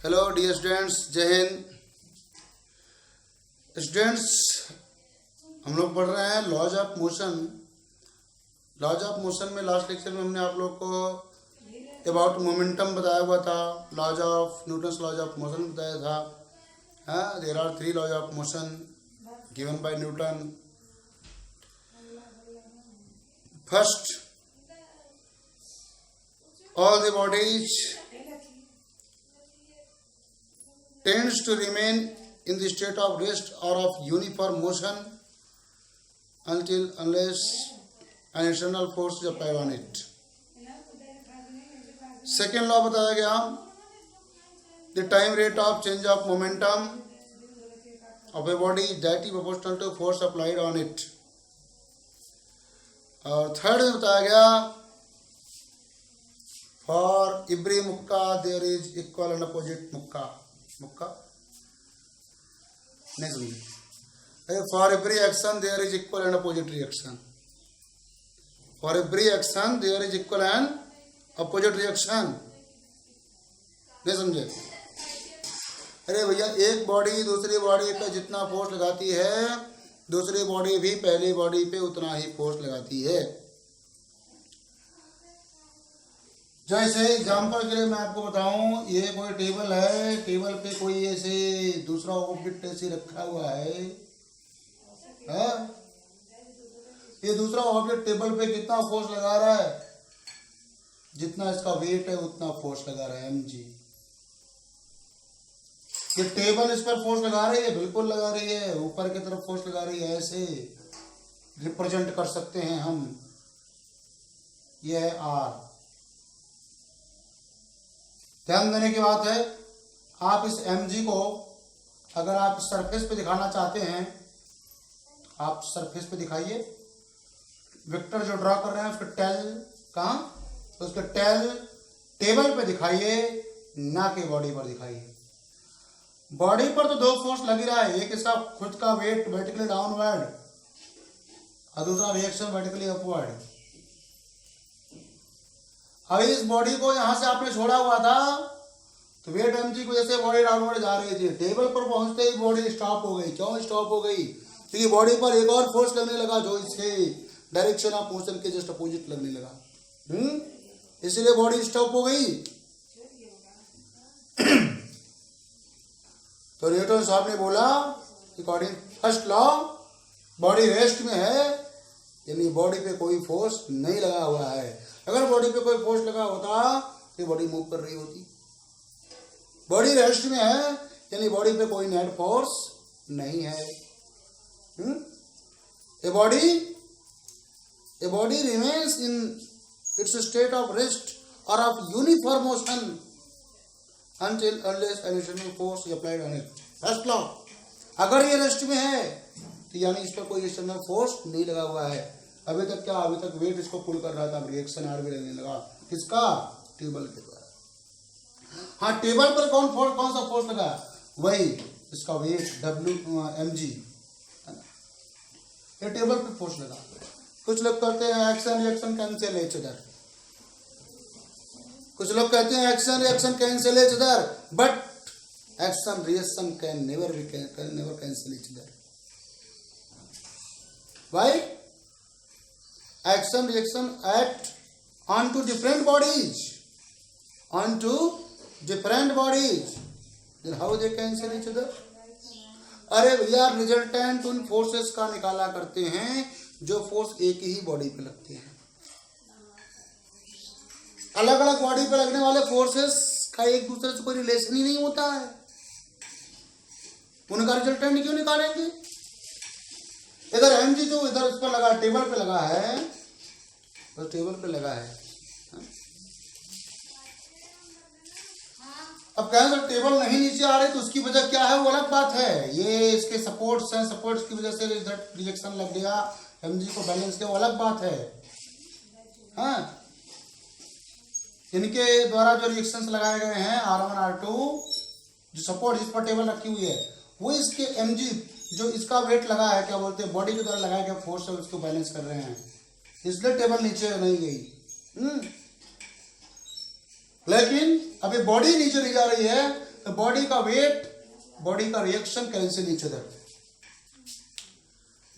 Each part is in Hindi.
हेलो डियर स्टूडेंट्स, जय हिंद। स्टूडेंट्स, हम लोग पढ़ रहे हैं laws of motion. Laws of motion में लास्ट लेक्चर में हमने आप लोग को अबाउट मोमेंटम बताया हुआ था, laws of Newton's laws of motion बताया था। There are 3 laws of motion given by Newton. First, all the bodies tends to remain in the state of rest or of uniform motion unless an external force is applied on it. Second law बताया गया, the time rate of change of momentum of a body is directly proportional to force applied on it. और थर्ड में बताया गया, for every mukka there is equal and opposite mukka. मुक्का नहीं समझे। For every action there is equal and opposite reaction. For every action there is equal and opposite reaction. नहीं समझे? अरे भैया, एक बॉडी दूसरी बॉडी पे जितना फोर्स लगाती है, दूसरी बॉडी भी पहली बॉडी पे उतना ही फोर्स लगाती है। जैसे एग्जाम्पल के लिए मैं आपको बताऊं, ये कोई टेबल है, टेबल पे कोई ऐसे दूसरा ऑब्जेक्ट ऐसे रखा हुआ है। ये दूसरा ऑब्जेक्ट टेबल पे कितना फोर्स लगा रहा है? जितना इसका वेट है उतना फोर्स लगा रहा है, mg। ये टेबल इस पर फोर्स लगा रही है, बिल्कुल लगा रही है, ऊपर की तरफ फोर्स लगा रही है। ऐसे रिप्रेजेंट कर सकते हैं हम। ये है r। ध्यान देने की बात है, आप इस mg को अगर आप सरफेस पे दिखाना चाहते हैं, आप सरफेस पे दिखाइए। वेक्टर जो ड्रॉ कर रहे हैं उसके टेल कहाँ, तो उसके टेल टेबल पे दिखाइए, ना कि बॉडी पर दिखाइए। बॉडी पर तो 2 फोर्स लग रहा है, एक इसका खुद का वेट वर्टिकली डाउनवर्ड और दूसरा रिएक्शन वर्टिकली अपवर्ड। अभी इस बॉडी को यहां से आपने छोड़ा हुआ था, तो वेट mg की वजह से बॉडी डाउनवर्ड जा रही थी। टेबल पर पहुंचते ही बॉडी स्टॉप हो गई। क्यों स्टॉप हो गई? क्योंकि बॉडी पर एक और फोर्स लगने लगा जो इसके डायरेक्शन ऑफ मोशन के जस्ट अपोजिट लगने लगा। इसलिए बॉडी स्टॉप हो गई। तो न्यूटन साहब ने बोला, according first law, body rest में है, यानी बॉडी पे कोई फोर्स नहीं लगा हुआ है। अगर बॉडी पे कोई फोर्स लगा होता तो बॉडी मूव कर रही होती। बॉडी रेस्ट में है, यानी बॉडी पे कोई नेट फोर्स नहीं है। A body remains in its state of rest और of uniform motion until unless an external force is applied on it. First law, अगर ये रेस्ट में है तो यानी इस पर कोई एक्सटर्नल फोर्स नहीं लगा हुआ है। अभी तक क्या, अभी तक वेट इसको पुल कर रहा था, रिएक्शन आर भी लगने लगा। किसका? टेबल के द्वारा। हाँ, टेबल पर कौन सा फोर्स लगा? वही इसका वेट mg, ये टेबल पे फोर्स लगा। कुछ लोग कहते हैं action reaction cancel H other, कुछ लोग कहते हैं action reaction cancel H other, but action reaction can never cancel H other. Why? Action reaction act onto different bodies, then how they cancel each other? अरे भैया, रिजल्टेंट उन फोर्सेस का निकाला करते हैं जो फोर्स एक ही बॉडी पे लगते हैं। अलग अलग बॉडी पे लगने वाले फोर्सेस का एक दूसरे से कोई रिलेशन ही नहीं होता है। उनका रिजल्टेंट क्यों निकालेंगे? इधर mg जो इधर उस पर लगा, टेबल पे लगा है, तो टेबल पे लगा है। अब कहें तो टेबल नहीं नीचे आ रही, तो उसकी वजह क्या है वो अलग बात है। ये इसके सपोर्ट्स हैं, सपोर्ट्स की वजह से रिएक्शन लग गया, mg को बैलेंस किया, वो अलग बात है। हाँ, इनके द्वारा जो रिएक्शंस लगाए गए हैं R1 R2, जो सपोर्ट जिस पर टेबल रखी हुई है, वो इसके mg जो इसका वेट लगा है, क्या बोलते हैं, बॉडी के द्वारा लगाया गया फोर्स है, उसको बैलेंस कर रहे हैं, इसलिए टेबल नीचे नहीं गई। लेकिन अभी बॉडी नीचे नहीं जा रही है, बॉडी का वेट, बॉडी का reaction cancel each other.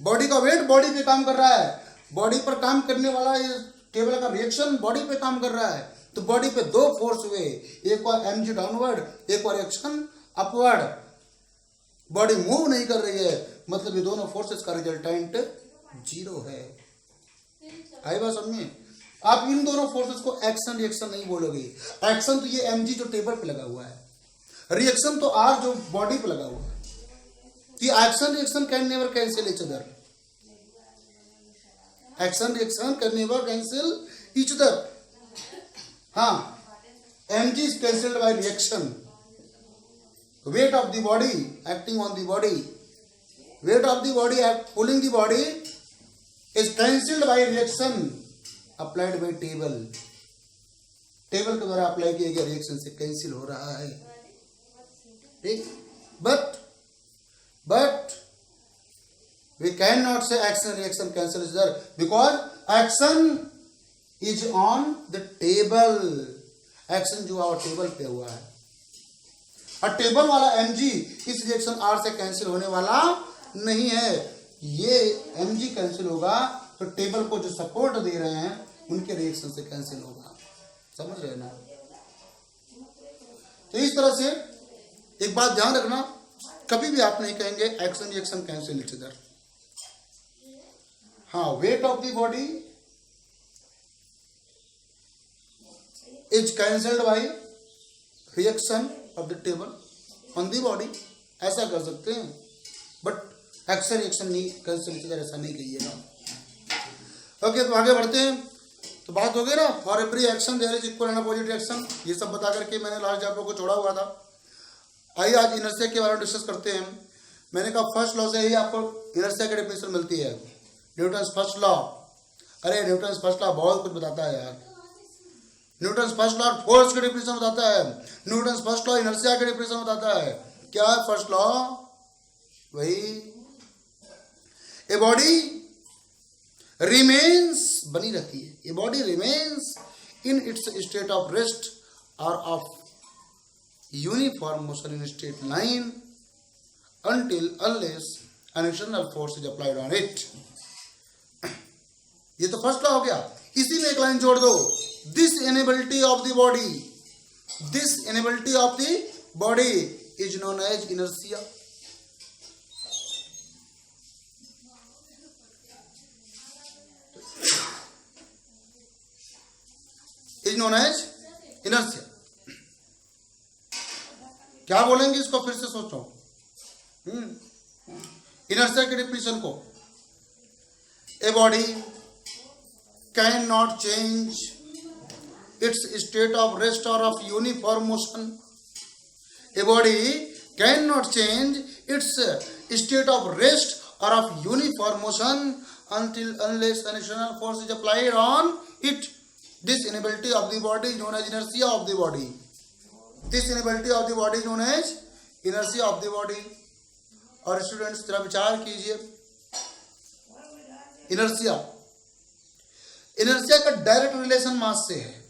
Body का वेट बॉडी पे काम कर रहा है, बॉडी पर काम करने वाला ये टेबल का रिएक्शन बॉडी पे काम कर रहा है। तो बॉडी पे दो फोर्स हुए, एक बार mg डाउनवर्ड, एक बार रिएक्शन अपवर्ड। बॉडी मूव नहीं कर रही है, मतलब ये दोनों फोर्सेस का रिजल्टेंट 0 है। आई बात समझिए। आप इन दोनों फोर्सेस को एक्शन रिएक्शन नहीं बोलोगे। एक्शन तो ये mg जो टेबल पे लगा हुआ है, रिएक्शन तो r जो बॉडी पे लगा हुआ है। Action reaction can never cancel each other. Action reaction can never cancel each other. हाँ, mg is cancelled by reaction. Weight of the body acting on the body, weight of the body pulling the body is cancelled by reaction applied by table. Table के द्वारा अप्लाई किए गए रिएक्शन से कैंसिल हो रहा है, ठीक। But we cannot say action reaction cancel each other because action is on the table. Action जो है टेबल पे हुआ है, और टेबल वाला mg इस रिएक्शन r से कैंसिल होने वाला नहीं है। ये mg कैंसिल होगा तो टेबल को जो सपोर्ट दे रहे हैं उनके रिएक्शन से कैंसिल होगा। समझ रहे हैं ना? तो इस तरह से एक बात ध्यान रखना, कभी भी आप नहीं कहेंगे action reaction cancel each other. हाँ, weight of the body is cancelled by reaction of the table on the body, ऐसा कर सकते हैं। बट एक्शन रिएक्शन नहीं कैंसिल ईच अदर, ऐसा नहीं कहिएगा। ओके, तो आगे बढ़ते हैं। तो बात हो गई ना, for every action there is equal and opposite reaction. ये सब बता करके मैंने लास्ट आप लोग को छोड़ा हुआ था। आइए आज इनर्शिया के बारे में डिस्कस करते हैं। मैंने कहा फर्स्ट लॉ से ही आपको इनर्शिया की डेफिनेशन मिलती है, न्यूटन्स फर्स्ट लॉ। अरे न्यूटन्स फर्स्ट लॉ बहुत कुछ बताता है यार। न्यूटन्स फर्स्ट लॉ फोर्स की डेफिनेशन बताता है, न्यूटन्स फर्स्ट लॉ इनर्शिया की डेफिनेशन बताता है। क्या है फर्स्ट लॉ? वही, ए बॉडी रिमेन्स, बनी रहती है, a body remains in its state of rest और of uniform motion in straight line until unless an external force is applied on it. ये तो फर्स्ट लॉ हो गया। इसी में एक लाइन जोड़ दो, this inability of the body, this inability of the body is known as inertia. Is known as inertia. क्या बोलेंगे इसको, फिर से सोचो इनर्शिया की डेफिनेशन को। A body can not change its state of rest और of uniform motion. A body can not change its state of rest और of uniform motion until unless an external force is applied on it. This inability of the body is known as inertia of the body. This inability of the body is known as inertia of the body. और स्टूडेंट्स जरा विचार कीजिए, इनर्शिया का डायरेक्ट रिलेशन मास से है।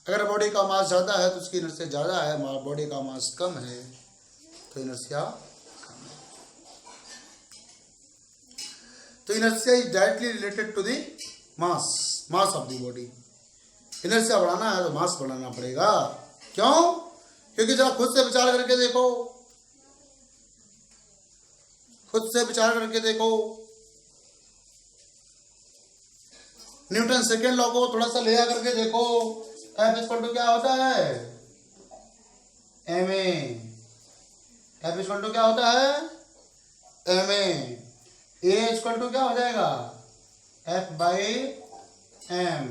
अगर बॉडी का मास ज्यादा है तो उसकी इनर्शिया ज्यादा है, बॉडी का मास कम है तो इनर्शिया कम है। तो inertia is directly related to the mass of the body. Inertia बढ़ाना है तो मास बढ़ाना पड़ेगा। क्यों? क्योंकि जरा खुद से विचार करके देखो, न्यूटन सेकेंड लॉ को थोड़ा सा ले करके देखो। F इक्वल टू क्या होता है? ma। F इक्वल टू क्या होता है? ma। a इक्वल टू क्या हो जाएगा? F by m।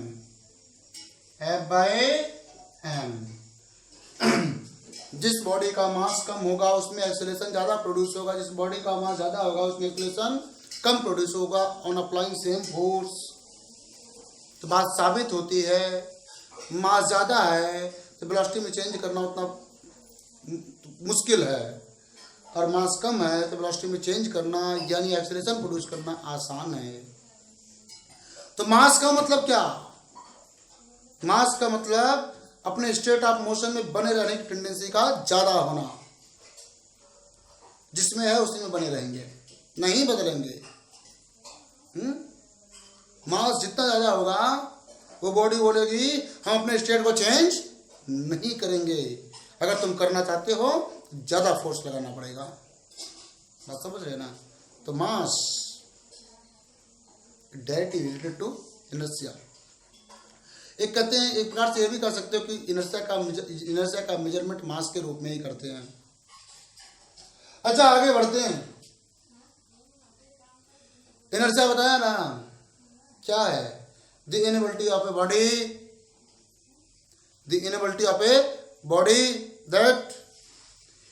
जिस बॉडी का मास कम होगा उसमें एक्सेलरेशन ज्यादा प्रोड्यूस होगा, जिस बॉडी का मास ज्यादा होगा उसमें एक्सेलरेशन कम प्रोड्यूस होगा ऑन अप्लाइंग सेम फोर्स। तो बात साबित होती है, मास ज्यादा है तो वेलोसिटी में चेंज करना उतना मुश्किल है, और मास कम है तो वेलोसिटी में चेंज करना यानी एक्सेलरेशन प्रोड्यूस करना आसान है। तो मास का मतलब क्या? मास का मतलब अपने स्टेट ऑफ मोशन में बने रहने की टेंडेंसी का ज्यादा होना, जिसमें है उसी में बने रहेंगे, नहीं बदलेंगे। मास जितना ज्यादा होगा वो बॉडी बोलेगी हम अपने स्टेट को चेंज नहीं करेंगे। अगर तुम करना चाहते हो ज्यादा फोर्स लगाना पड़ेगा, बात समझ रहे ना। तो मास डायरेक्टली रिलेटेड टू इनर्शिया। एक कहते हैं, एक प्रकार से ये भी कर सकते हो कि इनर्शिया का मेजरमेंट मास के रूप में ही करते हैं। अच्छा आगे बढ़ते हैं। इनर्शिया बताया ना क्या है, the inability of a body that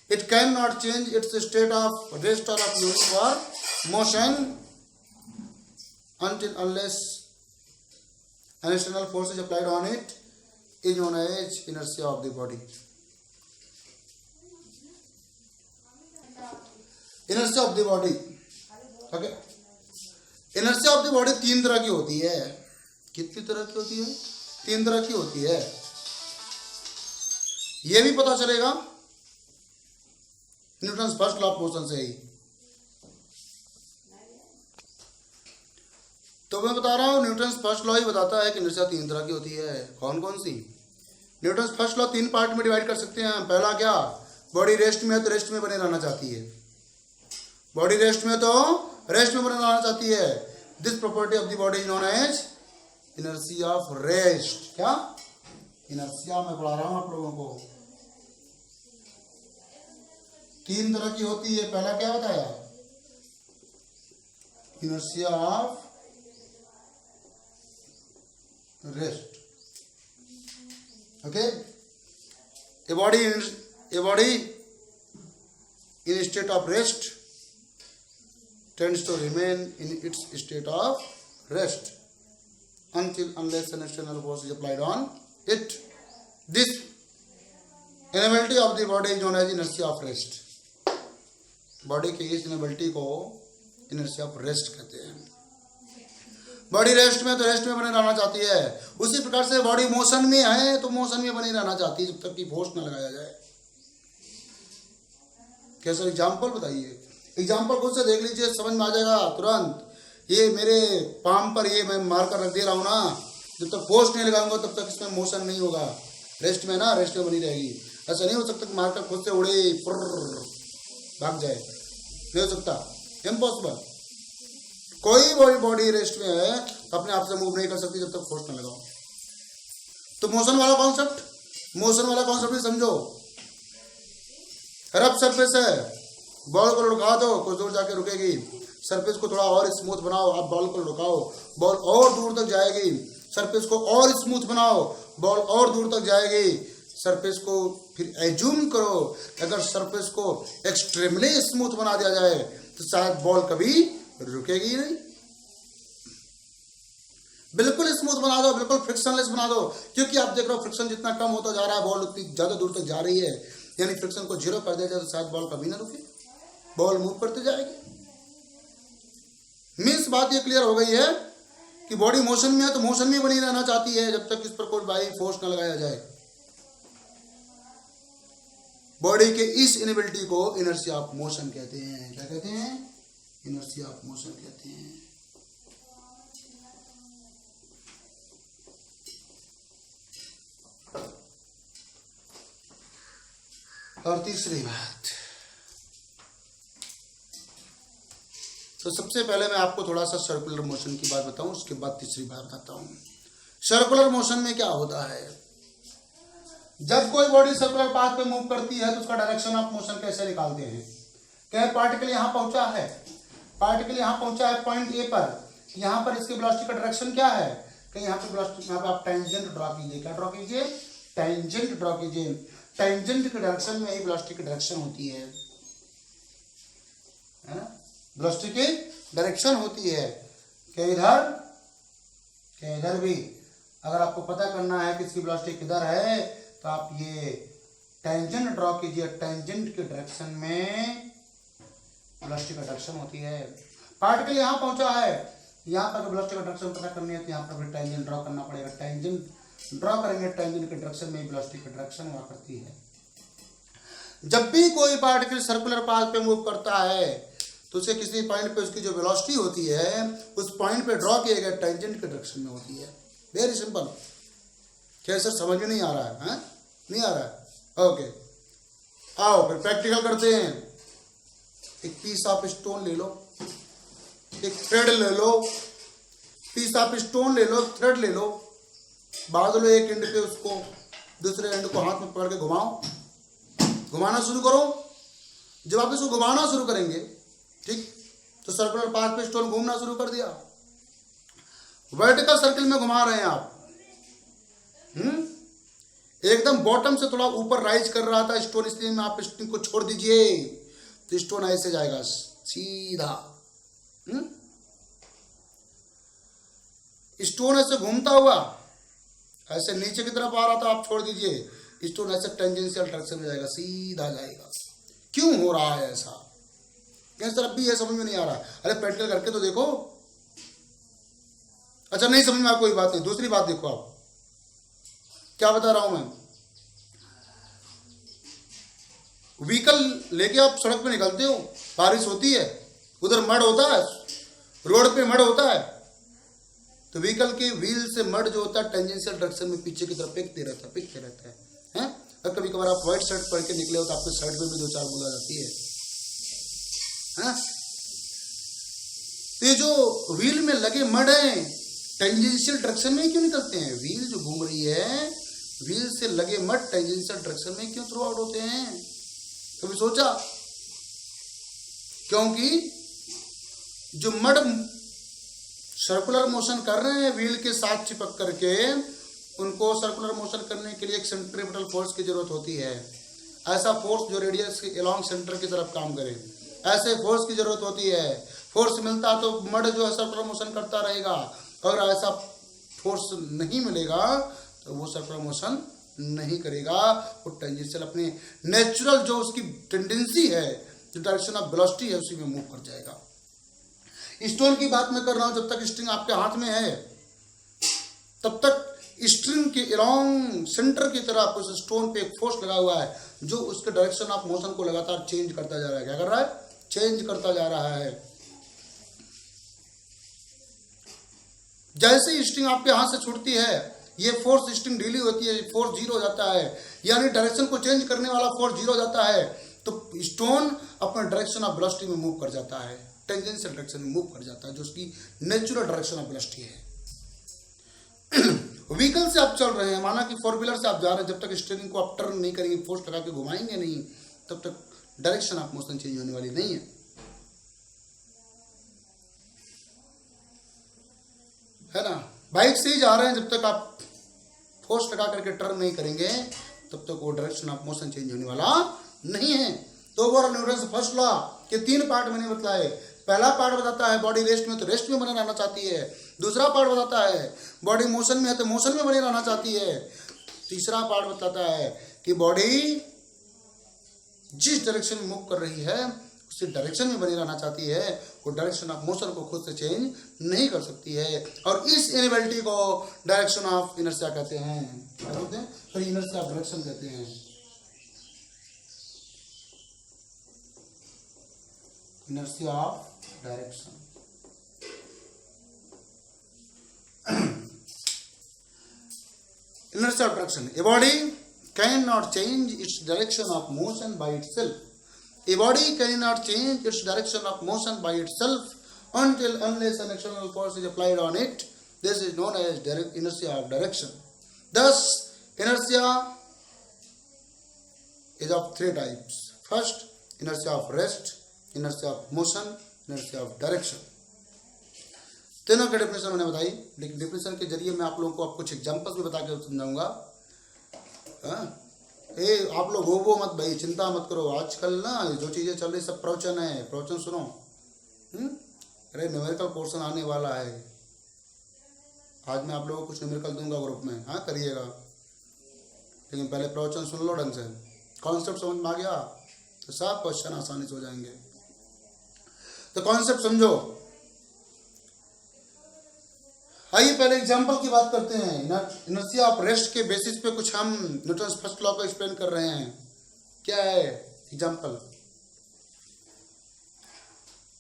it can not change its state of rest और ऑफ यूनिट और motion until unless an external force is applied on it is known as inertia of the body. Inertia of the body, okay? Inertia of the body तीन तरह की होती है। कितनी तरह की होती है? तीन तरह की होती है। ये भी पता चलेगा Newton first law of motion से ही। तो मैं बता रहा हूं न्यूटन फर्स्ट लॉ ही बताता है कि इनर्शिया तीन तरह की होती है। कौन कौन सी? न्यूटन फर्स्ट लॉ तीन पार्ट में डिवाइड कर सकते हैं। पहला क्या, बॉडी रेस्ट में है तो रेस्ट में बने रहना चाहती है। बॉडी रेस्ट में तो रेस्ट में बने रहना चाहती है। This property of the body is known as inertia of rest. क्या इनर्शिया मैं पढ़ा रहा हूं आप लोगों को। तीन तरह की होती है। पहला क्या बताया, inertia of rest. Okay, a body in state of rest tends to remain in its state of rest unless an external force is applied on it. This inability of the body is known as inertia of rest. Body की इस इनेबिलिटी को इनर्शिया ऑफ रेस्ट कहते हैं। बॉडी रेस्ट में तो रेस्ट में बने रहना चाहती है। उसी प्रकार से बॉडी मोशन में है तो मोशन में बनी रहना चाहती है जब तक कि फोर्स न लगाया जाए। कैसा एग्जाम्पल बताइए, एग्जाम्पल खुद से देख लीजिए, समझ में आ जाएगा तुरंत। ये मेरे पाम पर ये मैं मार कर रख दे रहा हूं ना, जब तक फोर्स नहीं लगाऊंगा तब तक इसमें मोशन नहीं होगा। रेस्ट में ना, रेस्ट में बनी रहेगी। ऐसा नहीं हो सकता कि मारकर खुद से उड़े भाग जाए, नहीं हो सकता, इम्पॉसिबल। कोई बॉडी रेस्ट में है तो अपने आप से मूव नहीं कर सकती जब तक फोर्स न लगाओ। तो मोशन वाला कॉन्सेप्ट भी समझो। रफ सरफेस है, बॉल को लुढ़का दो, कुछ दूर जाके रुकेगी। सरफेस को थोड़ा और स्मूथ बनाओ, आप बॉल को लुढ़काओ, बॉल और दूर तक जाएगी। सरफेस को और स्मूथ बनाओ, बॉल और दूर तक जाएगी। सरफेस को फिर एज्यूम करो, अगर सरफेस को एक्सट्रीमली स्मूथ बना दिया जाए तो शायद बॉल कभी रुकेगी नहीं। बिल्कुल स्मूथ बना दो, बिल्कुल फ्रिक्शनलेस बना दो, क्योंकि आप देख रहे हो फ्रिक्शन जितना कम होता जा रहा है, बॉल उतनी ज्यादा दूर तक जा रही है। यानी फ्रिक्शन को जीरो कर दिया जाए तो शायद बॉल कभी ना रुके, बॉल मूव करते जाएगी। मीन्स बात ये क्लियर हो गई है कि बॉडी मोशन में है तो मोशन में बनी रहना चाहती है जब तक इस पर कोई बाई फोर्स न लगाया जाए। बॉडी के इस इनेबिलिटी को इनर्शिया ऑफ मोशन कहते हैं। क्या कहते हैं? इनर्शिया ऑफ मोशन कहते हैं। और तीसरी बात, तो सबसे पहले मैं आपको थोड़ा सा सर्कुलर मोशन की बात बताऊं, उसके बाद तीसरी बात बताता हूं। सर्कुलर मोशन में क्या होता है, जब कोई बॉडी सर्कुलर पाथ पे मूव करती है तो उसका डायरेक्शन ऑफ मोशन कैसे निकालते हैं? क्या पार्टिकल यहां पहुंचा है, पार्टिकल यहां पहुंचा है पॉइंट ए पर, यहां पर इसके वेलोसिटी का डायरेक्शन क्या है? कि यहां पे वेलोसिटी, यहां पे आप टेंजेंट ड्रॉ कीजिए। क्या ड्रॉ कीजिए? टेंजेंट ड्रॉ कीजिए। टेंजेंट के डायरेक्शन में ही वेलोसिटी की डायरेक्शन होती है ना? वेलोसिटी की डायरेक्शन होती है कि इधर भी। अगर आपको पता करना है कि इसकी वेलोसिटी किधर है तो आप ये टेंजेंट ड्रॉ कीजिए। टेंजेंट के डायरेक्शन में वेलोसिटी का डायरेक्शन होती है। पार्टिकल यहां पहुंचा है, यहां पर वेलोसिटी का डायरेक्शन पता करनी है तो यहां पर भी टेंजेंट ड्रॉ करना पड़ेगा। टेंजेंट ड्रॉ करेंगे टेंजेंट के डायरेक्शन में वेलोसिटी की डायरेक्शन हुआ करती है। जब भी कोई पार्टिकल सर्कुलर पाथ पे मूव करता है तो उसे किसी पॉइंट पे उसकी जो वेलोसिटी होती है उस पॉइंट पे ड्रॉ किए गए टेंजेंट के डायरेक्शन में होती है। Very simple. क्या सर समझ में नहीं आ रहा है? नहीं आ रहा है? ओके, आओ फिर प्रैक्टिकल करते हैं। एक पीस ऑफ स्टोन ले लो, एक थ्रेड ले लो, पीस ऑफ स्टोन ले लो, थ्रेड ले लो, बांध लो एक एंड पे उसको, दूसरे एंड को हाथ में पकड़ के घुमाओ, घुमाना शुरू करो। जब आप इसको घुमाना शुरू करेंगे, ठीक, तो सर्कुलर पाथ पे स्टोन घूमना शुरू कर दिया। वर्टिकल सर्कल में घुमा रहे हैं आप। एकदम बॉटम से थोड़ा ऊपर राइज कर रहा था स्टोन, इसलिए में आप स्टोन को छोड़ दीजिए तो स्टोन ऐसे जाएगा सीधा। स्टोन ऐसे घूमता हुआ ऐसे नीचे की तरफ आ रहा था, आप छोड़ दीजिए, स्टोन ऐसे टेंजेंशियल डायरेक्शन में जाएगा, सीधा जाएगा। क्यों हो रहा है ऐसा? सर अब भी ये समझ में नहीं आ रहा। अरे प्रैक्टिकल करके तो देखो। अच्छा नहीं समझ में आ, कोई बात नहीं। दूसरी बात देखो, आप क्या बता रहा हूं मैं। व्हीकल लेके आप सड़क पे निकलते हो, बारिश होती है, उधर मड होता है, रोड पे मड होता है, तो व्हीकल के व्हील से मड जो होता है टेंजेंशियल डायरेक्शन में पीछे की तरफ फेंकते रहता है, हैं? और कभी कभार आप व्हाइट शर्ट पहन के निकले हो तो आपके शर्ट में भी 2-4 बूंद आ जाती है, हैं? तो ये जो व्हील में लगे मड है टेंजेंशियल डायरेक्शन में क्यों निकलते हैं? व्हील जो घूम रही है, व्हील से लगे मड टेंजेंशियल डायरेक्शन में क्यों थ्रो आउट होते हैं? कभी सोचा? क्योंकि जो मड सर्कुलर मोशन कर रहे हैं व्हील के साथ चिपक करके, उनको सर्कुलर मोशन करने के लिए एक सेंट्रीपिटल फोर्स की जरूरत होती है। ऐसा फोर्स जो रेडियस के अलोंग सेंटर की तरफ काम करे, ऐसे फोर्स की जरूरत होती है। फोर्स मिलता तो मड जो है सर्कुलर मोशन करता रहेगा, अगर ऐसा फोर्स नहीं मिलेगा तो वो सर्कुलर मोशन नहीं करेगा, वो टेंजेंशियल अपने नेचुरल जो उसकी टेंडेंसी है, जो डायरेक्शन ऑफ वेलोसिटी है, उसी में मूव कर जाएगा। स्टोन की बात मैं कर रहा हूं, जब तक स्ट्रिंग आपके हाथ में है तब तक स्ट्रिंग के अलोंग सेंटर की तरफ उस स्टोन पे एक फोर्स लगा हुआ है जो उसके डायरेक्शन ऑफ मोशन को लगातार चेंज करता जा रहा है। क्या कर रहा है? चेंज करता जा रहा है। जैसे स्ट्रिंग आपके हाथ से छूटती है, ये फोर्स स्ट्रिंग ढीली होती है, फोर्स 0 हो जाता है, यानी डायरेक्शन को चेंज करने वाला फोर्स 0 हो जाता है, तो स्टोन अपने डायरेक्शन ऑफ वेलोसिटी में मूव कर जाता है, टेंजेंशियल डायरेक्शन में मूव कर जाता है, जो उसकी नेचुरल डायरेक्शन ऑफ वेलोसिटी है। व्हीकल से आप चल रहे हैं, माना कि 4 व्हीलर से आप जा रहे हैं, जब तक स्टीयरिंग को आप टर्न नहीं करेंगे, फोर्स लगा के घुमाएंगे नहीं, तब तक डायरेक्शन ऑफ मोशन चेंज होने वाली नहीं है ना? बाइक से ही जा रहे हैं, जब तक आप फोर्स लगा करके टर्न नहीं करेंगे तब तक वो डायरेक्शन ऑफ मोशन चेंज होने वाला नहीं है। तो ओवरऑल न्यूटन फर्स्ट लॉ के 3 पार्ट मैंने बताए। पहला पार्ट बताता है बॉडी रेस्ट में तो रेस्ट में बने रहना चाहती है। दूसरा पार्ट बताता है बॉडी मोशन में है तो मोशन में बने रहना चाहती है। तीसरा पार्ट बताता है कि बॉडी जिस डायरेक्शन में मूव कर रही है उसी डायरेक्शन में बनी रहना चाहती है, वो डायरेक्शन ऑफ मोशन को खुद से चेंज नहीं कर सकती है। और इस इनएबिलिटी को डायरेक्शन ऑफ इनर्शिया कहते हैं। क्या कहते हैं? तो इनर्शिया ऑफ डायरेक्शन कहते हैं। Inertia of direction. Inertia of direction. A body cannot change its direction of motion by itself. A body cannot change its direction of motion by itself unless an external force is applied on it. This is known as inertia of direction. Thus, inertia is of 3 types. First, inertia of rest, inertia of motion, inertia of direction. तीनों के डेफिनेशन मैंने बताई, लेकिन डेफिनेशन के जरिए मैं आप लोगों को कुछ एग्जांपल्स भी बता के समझाऊंगा। आप लोग हो मत भाई, चिंता मत करो। आजकल ना जो चीजें चल रही सब प्रवचन है, प्रवचन सुनो। अरे न्यूमेरिकल पोर्शन आने वाला है, आज मैं आप लोगों को कुछ न्यूमेरिकल दूंगा ग्रुप में, हाँ करिएगा, लेकिन पहले प्रवचन सुन लो ढंग से। कॉन्सेप्ट समझ में आ गया तो सब क्वेश्चन आसानी से हो जाएंगे। तो कॉन्सेप्ट समझो। आइए पहले एग्जाम्पल की बात करते हैं। इनर्शिया ऑफ रेस्ट के बेसिस पे कुछ हम न्यूटन फर्स्ट लॉ को एक्सप्लेन कर रहे हैं। क्या है एग्जाम्पल?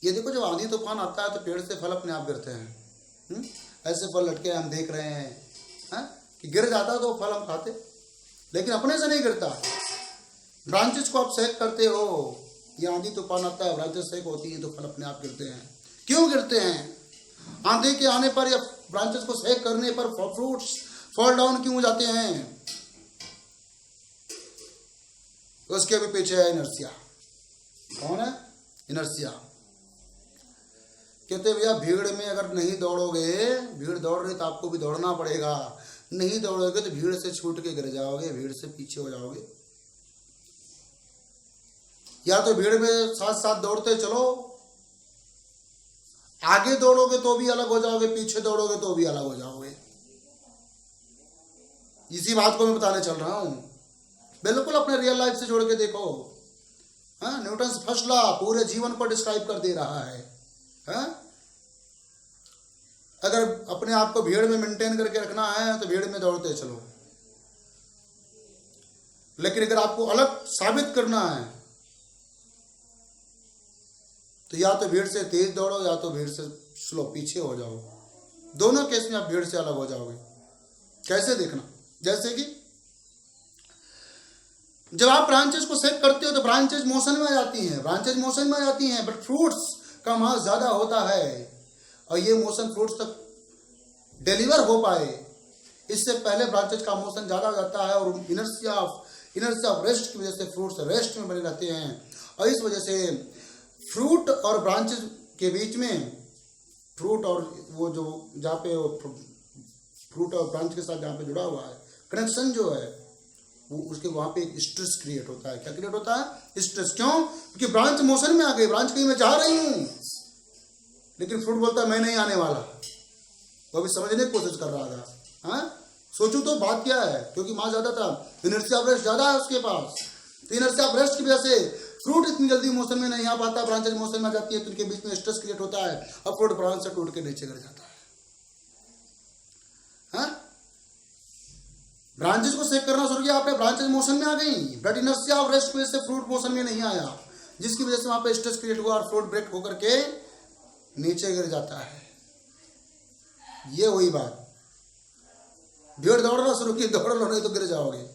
ये देखो, जब आंधी तूफान आता है तो पेड़ से फल अपने आप गिरते हैं। ऐसे फल लटके हम देख रहे हैं कि गिर जाता तो फल हम खाते, लेकिन अपने से नहीं गिरता। ब्रांचेस को आप सेक करते हो, ये आंधी तूफान आता है, ब्रांचेस सेक होती हैं तो फल अपने आप गिरते हैं। क्यों गिरते हैं? आंधी के आने पर या ब्रांचेस को सेक करने पर फ्रूट्स फॉल डाउन क्यों हो जाते हैं? उसके भी पीछे है इनर्शिया। कौन है? इनर्शिया। कहते भैया भीड़ में अगर नहीं दौड़ोगे, भीड़ दौड़ रही तो आपको भी दौड़ना पड़ेगा। नहीं दौड़ोगे तो भीड़ से छूट के गिर जाओगे, भीड़ से पीछे हो जाओगे। या तो भीड़ में साथ साथ दौड़ते चलो, आगे दौड़ोगे तो भी अलग हो जाओगे, पीछे दौड़ोगे तो भी अलग हो जाओगे। इसी बात को मैं बताने चल रहा हूं। बिल्कुल अपने रियल लाइफ से जोड़ के देखो। न्यूटन फर्स्ट लॉ पूरे जीवन को डिस्क्राइब कर दे रहा है। अगर अपने आप को भीड़ में मेंटेन करके रखना है तो भीड़ में दौड़ते चलो, लेकिन अगर आपको अलग साबित करना है तो या तो भीड़ से तेज दौड़ो या तो भीड़ से स्लो पीछे हो जाओ। दोनों केस में आप भीड़ से अलग हो जाओगे। कैसे देखना? जैसे कि जब आप ब्रांचेस को सेक करते हो तो ब्रांचेस मोशन में आ जाती हैं, बट फ्रूट्स का मास ज्यादा होता है और ये मोशन फ्रूट्स तक डिलीवर हो पाए इससे पहले ब्रांचेस का मोशन ज्यादा हो जाता है और इनर्शिया ऑफ रेस्ट की वजह से फ्रूट्स रेस्ट में बने रहते हैं। और इस वजह से फ्रूट और ब्रांचेस के बीच में, फ्रूट और वो जो जहाँ पे फ्रूट और ब्रांच के साथ जहाँ पे जुड़ा हुआ है कनेक्शन जो है वो, उसके वहाँ पे एक स्ट्रेस क्रिएट होता है। क्या क्रिएट होता है? स्ट्रेस। क्यों? क्योंकि ब्रांच मोशन में आ गई, ब्रांच कहीं मैं जा रही हूँ, लेकिन फ्रूट बोलता है मैं नहीं आने वाला। वो अभी समझने की कोशिश कर रहा था। सोचो तो बात क्या है, क्योंकि मास ज्यादा था, इनर्शिया ऑफ रेस्ट ज्यादा है उसके पास। तो इनर्शिया ऑफ रेस्ट की वजह से फ्रूट इतनी जल्दी मोशन में नहीं आ पाता, ब्रांचेज मोशन में आ जाती है तो इनके बीच में स्ट्रेस क्रिएट होता है और फ्रूट ब्रांच से टूट के नीचे गिर जाता है। ब्रांचेज को सेक करना शुरू किया आपने, ब्रांचेज मोशन में आ गई, बट इनर्शिया ऑफ रेस्ट की वजह से फ्रूट मोशन में नहीं आया, जिसकी वजह से वहां पे स्ट्रेस क्रिएट हुआ और फ्रूट ब्रेक होकर के नीचे गिर जाता है। ये वही बात, भीड़ दौड़ना शुरू की, दौड़ लो नहीं तो गिर जाओगे।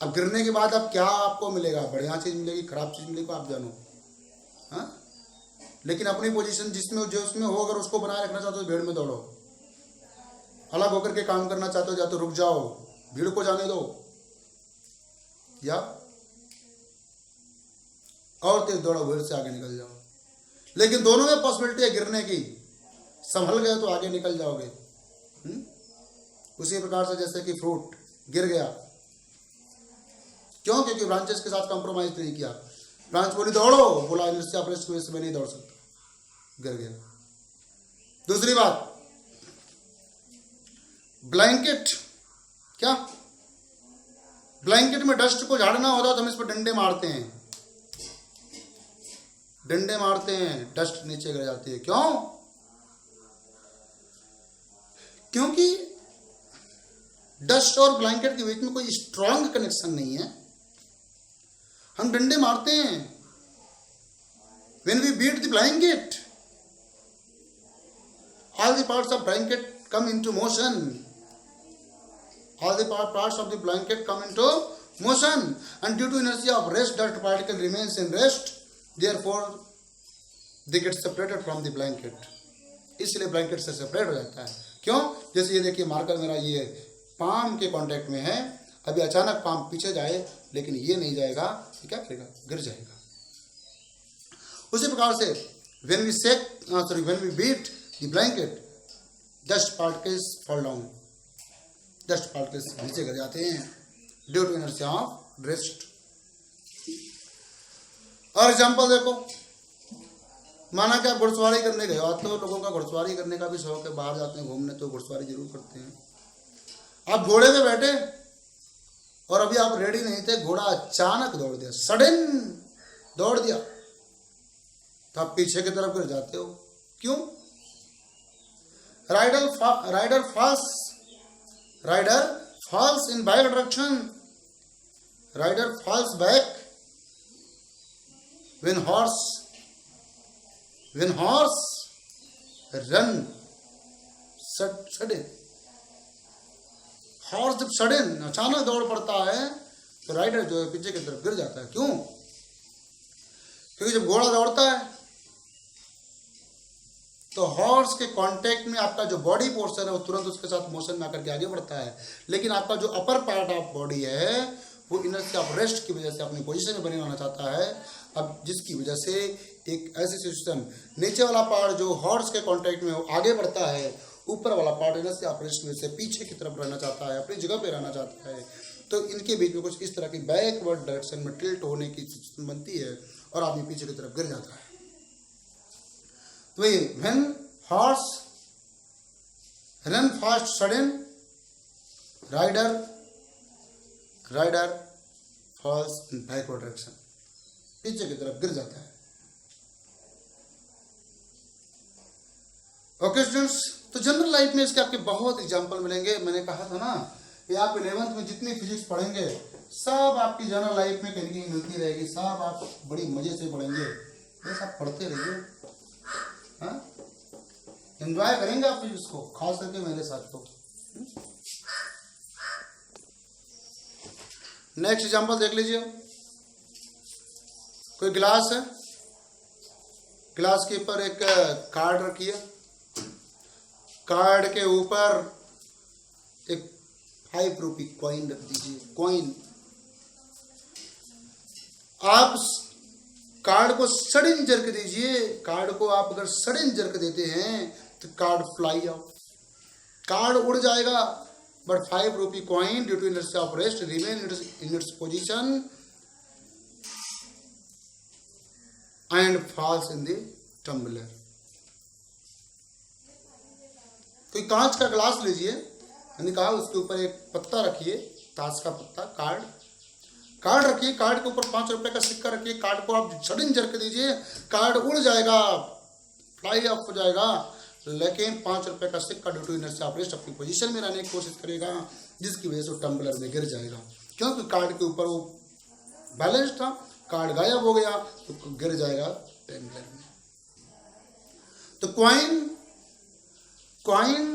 अब गिरने के बाद अब क्या आपको मिलेगा? बढ़िया चीज मिलेगी, खराब चीज मिलेगी, आप जानो। लेकिन अपनी पोजीशन जिसमें हो अगर उसको बनाए रखना चाहते हो भीड़ में दौड़ो। अलग होकर के काम करना चाहते हो या तो रुक जाओ, भीड़ को जाने दो, या और तेज दौड़ो, भीड़ से आगे निकल जाओ। लेकिन दोनों में पॉसिबिलिटी है गिरने की। संभल गए तो आगे निकल जाओगे। उसी प्रकार से जैसे कि फ्रूट गिर गया, क्यों? क्योंकि ब्रांचेस के साथ कॉम्प्रोमाइज नहीं किया। ब्रांच बोली दौड़ो, बोला इनर्शिया ऑफ रेस्ट की वजह से मैं नहीं दौड़ सकता, गिर गया। दूसरी बात, ब्लैंकेट। क्या ब्लैंकेट में डस्ट को झाड़ना होता तो हम इस पर डंडे मारते हैं, डस्ट नीचे गिर जाती है। क्यों? क्योंकि डस्ट और ब्लैंकेट के बीच में कोई स्ट्रॉन्ग कनेक्शन नहीं है। हम डंडे मारते हैं, when we beat the blanket, all the parts of blanket come into motion. All the parts of the blanket come into motion, and due to inertia of rest, dust particle remains in rest. Therefore, they get separated from the blanket. इसलिए ब्लैंकेट से सेपरेट हो जाता है। क्यों? जैसे ये देखिए, मार्कर मेरा ये पाम के कांटेक्ट में है, अभी अचानक पाम पीछे जाए लेकिन ये नहीं जाएगा, तो क्या करेगा? गिर जाएगा। उसी प्रकार से when we beat the blanket, dust particles fall down, dust particles नीचे गिर जाते हैं due to inertia of rest। और एग्जाम्पल देखो, माना कि आप घुड़सवारी करने गए, आज तो लोगों का घुड़सवारी करने का भी शौक है, बाहर जाते हैं घूमने तो घुड़सवारी जरूर करते हैं। आप घोड़े पे बैठे और अभी आप रेडी नहीं थे, घोड़ा अचानक दौड़ दिया, सडन दौड़ दिया, तो आप पीछे की तरफ गिर जाते हो। क्यों? Rider falls in back direction. Rider falls back when horse run sudden. Horse जब सडन अचानक दौड़ पड़ता है तो राइडर जो है पीछे की तरफ गिर जाता है। क्यों? क्योंकि जब घोड़ा दौड़ता है तो हॉर्स के कांटेक्ट में आपका जो बॉडी पोर्शन है वो तुरंत उसके साथ मोशन में आकर के आगे बढ़ता है, लेकिन आपका जो अपर पार्ट ऑफ बॉडी है वो इनर्शिया ऑफ रेस्ट की वजह से अपनी पोजीशन में बने रहना चाहता है। अब जिसकी वजह से एक ऐसी सिचुएशन, नीचे वाला पार्ट जो हॉर्स के कांटेक्ट में वो आगे बढ़ता है, ऊपर वाला पार्ट इनर्शिया ऑफ रेस्ट में से पीछे की तरफ रहना चाहता है, अपनी जगह पे रहना चाहता है। तो इनके बीच में कुछ इस तरह की बैकवर्ड डायरेक्शन में टिल्ट होने की सिचुएशन बनती है और आदमी पीछे की तरफ गिर जाता है। तो ये when horse run fast sudden, rider falls in backward direction, पीछे की तरफ गिर जाता है। ओके स्टूडेंट्स, तो जनरल लाइफ में इसके आपके बहुत एग्जांपल मिलेंगे। मैंने कहा था ना कि आप 11th में जितनी फिजिक्स पढ़ेंगे सब आपकी जनरल लाइफ में कहीं मिलती रहेगी, सब आप बड़ी मजे से पढ़ेंगे। बस आप पढ़ते रहिए, हाँ, एंजॉय करेंगे आप फिजिक्स को, खास करके मेरे साथ तो। नेक्स्ट एग्जांपल देख लीजिए। कोई गिलास है, गिलास के ऊपर एक कार्ड रखी है, कार्ड के ऊपर एक 5 रुपये कॉइन रख दीजिए, कॉइन। आप कार्ड को सडन जर्क दीजिए, कार्ड को आप अगर सडन जर्क देते हैं तो कार्ड फ्लाई आउट, कार्ड उड़ जाएगा, बट 5 रुपये coin due to inertia of rest remain in its position and falls in the tumbler. कोई कांच का ग्लास लीजिए, मैंने कहा उसके ऊपर एक पत्ता रखिए, ताश का पत्ता, कार्ड रखिए, कार्ड के ऊपर 5 रुपए का सिक्का रखिए, कार्ड को आप सडन जर्क दीजिए, कार्ड उड़ जाएगा, फ्लाई ऑफ हो जाएगा, लेकिन 5 रुपए का सिक्का due to inertia of rest अपनी पोजीशन में रहने की कोशिश करेगा, जिसकी वजह से वो टम्बलर में गिर जाएगा। क्योंकि कार्ड के ऊपर वो बैलेंस था, कार्ड गायब हो गया तो गिर जाएगा टम्बलर में। तो coin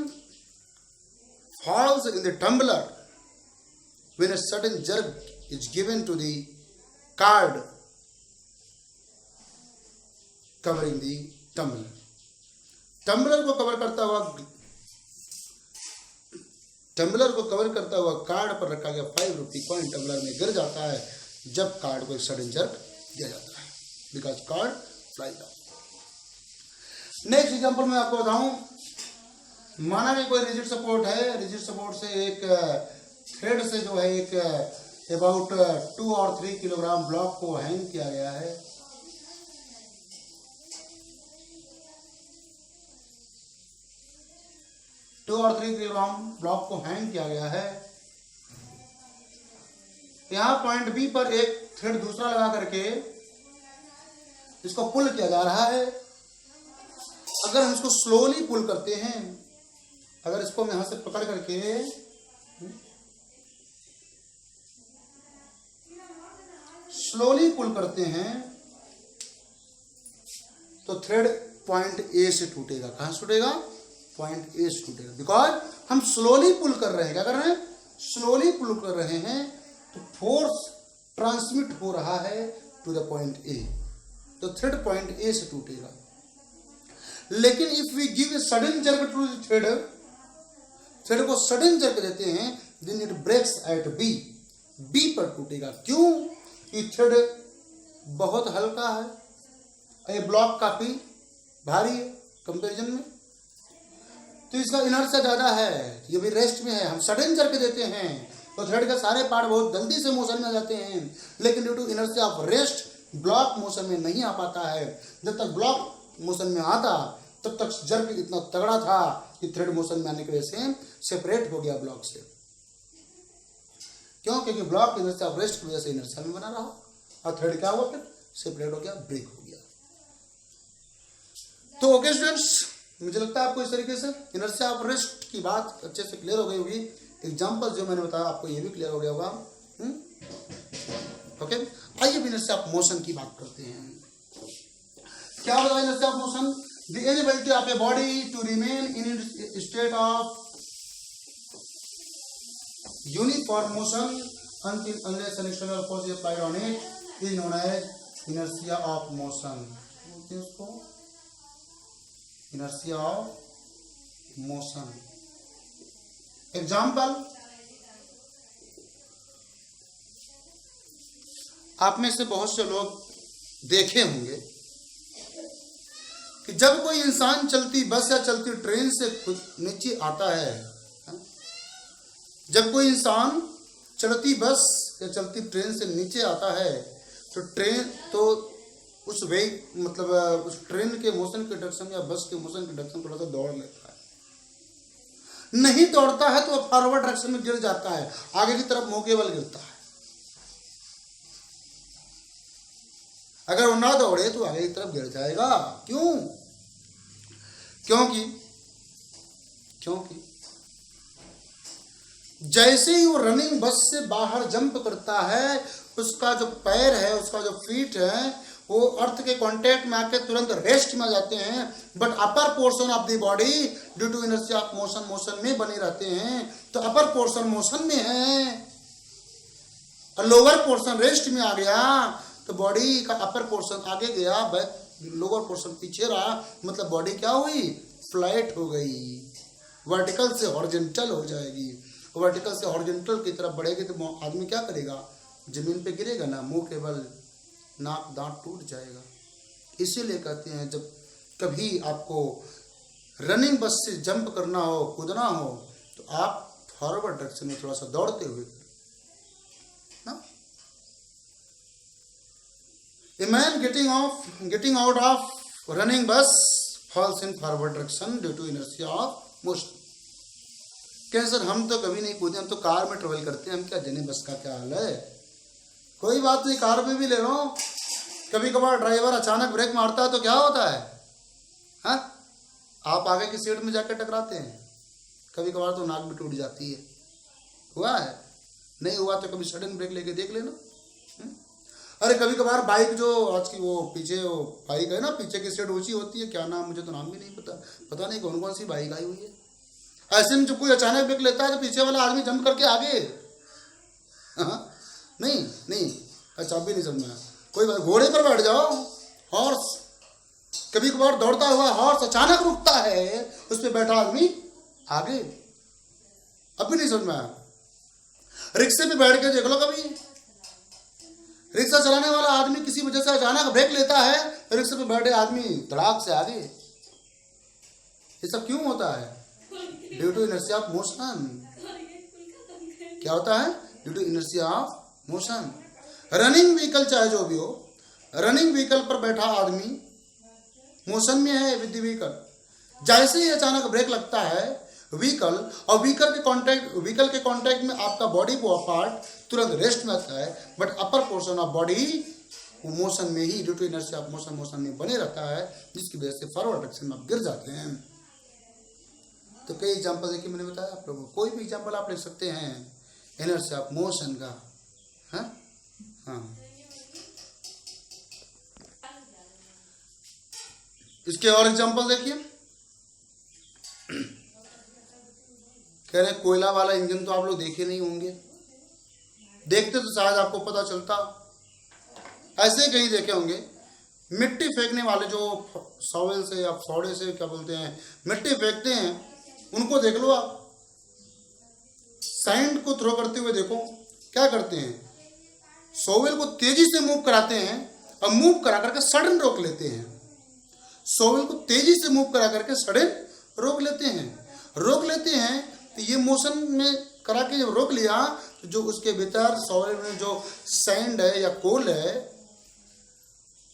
falls in the tumbler when a sudden jerk is given to the card covering the tumbler. Tumbler को कवर करता हुआ कार्ड पर रखा गया 5 रुपये कॉइन टम्बलर में गिर जाता है जब कार्ड को एक सडन जर्क दिया जाता है, because card fly out. Next example मैं आपको बताऊं, माना भी कोई रिजिड सपोर्ट है, रिजिड सपोर्ट से एक थ्रेड से जो है एक अबाउट 2 और 3 किलोग्राम ब्लॉक को हैंग किया गया है। टू और 3 किलोग्राम ब्लॉक को हैंग किया गया है। यहां पॉइंट बी पर एक थ्रेड दूसरा लगा करके इसको पुल किया जा रहा है। अगर हम इसको स्लोली पुल करते हैं, अगर इसको हम यहां से पकड़ करके स्लोली पुल करते हैं तो थ्रेड पॉइंट ए से टूटेगा। कहां से टूटेगा? पॉइंट ए से टूटेगा, बिकॉज हम स्लोली पुल कर रहे हैं। क्या कर रहे हैं? स्लोली पुल कर रहे हैं, तो फोर्स ट्रांसमिट हो रहा है टू द पॉइंट ए, तो थ्रेड पॉइंट ए से टूटेगा। लेकिन if we give a sudden jerk to the thread को सडन जर्क देते हैं, then it breaks at B, B पर टूटेगा। क्यों? ये थ्रेड बहुत हल्का है, ये ब्लॉक काफी भारी है कंपैरिजन में, तो इसका इनर्शिया ज्यादा है, ये भी रेस्ट में है। हम सडन जर्क देते हैं तो थ्रेड का सारे पार्ट बहुत जल्दी से मोशन में आ जाते हैं, लेकिन due to inertia of rest block motion में नहीं आ पाता है। जब तक ब्लॉक मोशन में आता तब तक जर्क इतना तगड़ा था कि थ्रेड मोशन में आने की वजह से सेपरेट हो गया ब्लॉक से। क्यों? क्योंकि ब्लॉक इनर्शिया ऑफ रेस्ट की वजह से इनर्शिया में बना रहा और थ्रेड क्या हुआ? फिर सेपरेट हो गया, ब्रेक हो गया। तो ओके स्टूडेंट्स, मुझे लगता है आपको इस तरीके से इनर्शिया ऑफ रेस्ट की बात अच्छे से क्लियर हो गई होगी। एग्जांपल जो मैंने बताया आपको ये भी क्लियर हो गया होगा। ओके, आइए इनर्शिया ऑफ मोशन की बात करते हैं। क्या होता है inertia of motion? The inability of a body to remain in state of uniform motion until unless an external force is applied on it is known as inertia of motion। बोलते हैं उसको inertia of motion। एग्जाम्पल, आप में से बहुत से लोग देखे होंगे कि जब कोई इंसान चलती बस या चलती ट्रेन से नीचे आता है, जब कोई इंसान चलती बस या चलती ट्रेन से नीचे आता है तो उस वेग मतलब उस ट्रेन के मोशन के डायरेक्शन या बस के मोशन के डायरेक्शन थोड़ा सा दौड़ लेता है। नहीं दौड़ता है तो फॉरवर्ड डायरेक्शन में गिर जाता है, आगे की तरफ मुंह के बल गिरता है। अगर वो ना दौड़े तो आगे की तरफ गिर जाएगा। क्यों? क्योंकि जैसे ही वो रनिंग बस से बाहर जंप करता है, उसका जो पैर है, उसका जो फीट है, वो अर्थ के कांटेक्ट में आके तुरंत रेस्ट में आ जाते हैं। But upper portion of the body due to inertia of motion में बने रहते हैं। तो अपर पोर्शन मोशन में है और लोअर पोर्शन रेस्ट में आ गया, तो बॉडी का अपर पोर्शन आगे गया, लोअर पोर्शन पीछे रहा, मतलब बॉडी क्या हुई? फ्लैट हो गई, वर्टिकल से हॉरिजॉन्टल हो जाएगी। वर्टिकल से हॉरिजॉन्टल की तरफ बढ़ेगी तो आदमी क्या करेगा? जमीन पे गिरेगा ना, मुंह के बल नाक दांत टूट जाएगा। इसीलिए कहते हैं जब कभी आपको रनिंग बस से जंप करना हो, कूदना हो, तो आप फॉरवर्ड डायरेक्शन में थोड़ा सा दौड़ते हुए ना। A man getting out of running bus falls in forward direction due to inertia of motion। क्या सर, हम तो कभी नहीं कूदे, हम तो कार में ट्रेवल करते हैं, हम क्या जाने बस का क्या हाल है। कोई बात नहीं, कार में भी ले लो। कभी कभार ड्राइवर अचानक ब्रेक मारता है तो क्या होता है? हाँ, आप आगे की सीट में जाकर टकराते हैं। कभी कभार तो नाक भी टूट जाती है। हुआ है? नहीं हुआ तो कभी सडन ब्रेक लेके देख लेना। अरे कभी कभार बाइक जो आज की वो पीछे वो बाइक है ना, पीछे की सीट ऊंची होती है, क्या नाम, मुझे तो नाम भी नहीं पता नहीं कौन कौन सी बाइक आई हुई है। ऐसे में जो कोई अचानक ब्रेक लेता है तो पीछे वाला आदमी जंप करके आगे। नहीं, अच्छा भी नहीं समझा। कोई बात, घोड़े पर बैठ जाओ, हॉर्स। कभी कभार दौड़ता हुआ हॉर्स अचानक रुकता है, उस पर बैठा आदमी आगे। अब भी नहीं समझ में आया। रिक्शे पे बैठ के देख लो, कभी रिक्शा चलाने वाला आदमी किसी वजह से अचानक ब्रेक लेता है, रिक्शे पे बैठे आदमी धड़ाक से आगे। ये सब क्यों होता है? Due to inertia of motion. क्या होता है? Due to inertia of motion. Running vehicle चाहे जो भी हो, रनिंग व्हीकल पर बैठा आदमी मोशन में है विद द व्हीकल। जैसे ही अचानक ब्रेक लगता है व्हीकल, और व्हीकल के कांटेक्ट में आपका बॉडी वो पार्ट तुरंत रेस्ट में आता है, but upper portion of body motion में ही, due to inertia of motion में बने रहता है, जिसकी वजह से फॉरवर्ड डायरेक्शन में आप गिर जाते हैं। तो कई एग्जाम्पल देखिए मैंने बताया आप लोगों को, कोई भी एग्जाम्पल आप लिख सकते हैं इनर्शिया ऑफ मोशन का। हाँ, इसके और एग्जाम्पल देखिए। कह रहे कोयला वाला इंजन तो आप लोग देखे नहीं होंगे, देखते तो शायद आपको पता चलता। ऐसे कहीं देखे होंगे मिट्टी फेंकने वाले, जो सॉवेल से या फावड़े से क्या बोलते हैं, मिट्टी फेंकते हैं, उनको देख लो आप। सैंड को थ्रो करते हुए देखो, क्या करते हैं? सोवेल को तेजी से मूव कराते हैं और मूव करा करके सडन रोक लेते हैं। सोवेल को तेजी से मूव करा करके सडन रोक लेते हैं। तो ये मोशन में करा के जब रोक लिया तो जो उसके भीतर सोवेल में जो सैंड है या कोल है,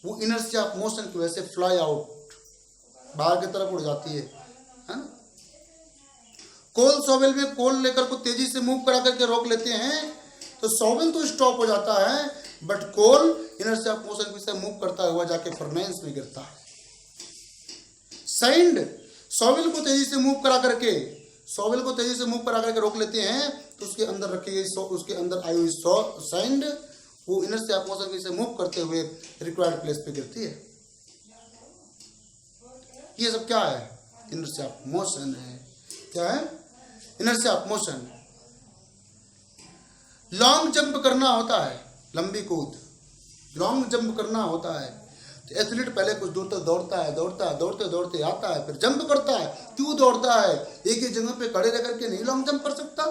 वो इनर्शिया ऑफ मोशन की वजह से फ्लाई आउट, बाहर की तरफ उड़ जाती है। कोल सोवेल में कोल लेकर को तेजी से मूव करा करके रोक लेते हैं, तो सोवेल तो स्टॉप हो जाता है, बट कोल इनर्शिया ऑफ मोशन की वजह से मूव करता हुआ जाके फर्नेस में गिरता है। शॉवेल को तेजी से मूव करा करके रोक लेते हैं, तो उसके अंदर रखी गई उसके अंदर आई हुई सैंड वो इनर्शिया ऑफ मोशन से मूव करते हुए रिक्वायर्ड प्लेस पे गिरती है। ये सब क्या है? इनर्शिया ऑफ मोशन है। क्या है? Inertia of motion. Long jump करना होता है, लंबी कूद, लॉन्ग जंप करना होता है, तो एथलीट पहले कुछ दूर तक दौड़ता है, दौड़ते दौड़ते आता है, फिर जंप करता है। क्यों दौड़ता है? एक ही जगह पे खड़े रह करके नहीं लॉन्ग जंप कर सकता।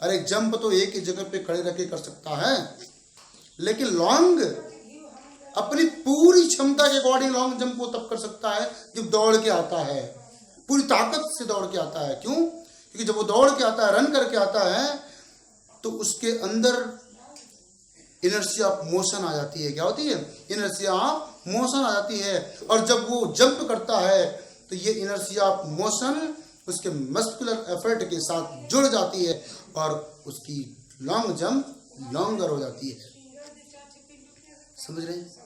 अरे जंप तो एक ही जगह पे खड़े रह के कर सकता है, लेकिन लॉन्ग अपनी पूरी क्षमता के अकॉर्डिंग लॉन्ग जंप वो तब कर सकता है जब दौड़ के आता है, पूरी ताकत से दौड़ के आता है। क्यों? क्योंकि जब वो दौड़ के आता है, रन करके आता है, तो उसके अंदर इनर्शिया ऑफ मोशन आ जाती है। क्या होती है? इनर्शिया ऑफ मोशन आ जाती है। और जब वो जंप करता है तो ये इनर्शिया ऑफ मोशन उसके मस्कुलर एफर्ट के साथ जुड़ जाती है और उसकी लॉन्ग जंप लॉन्गर हो जाती है। समझ रहे हैं?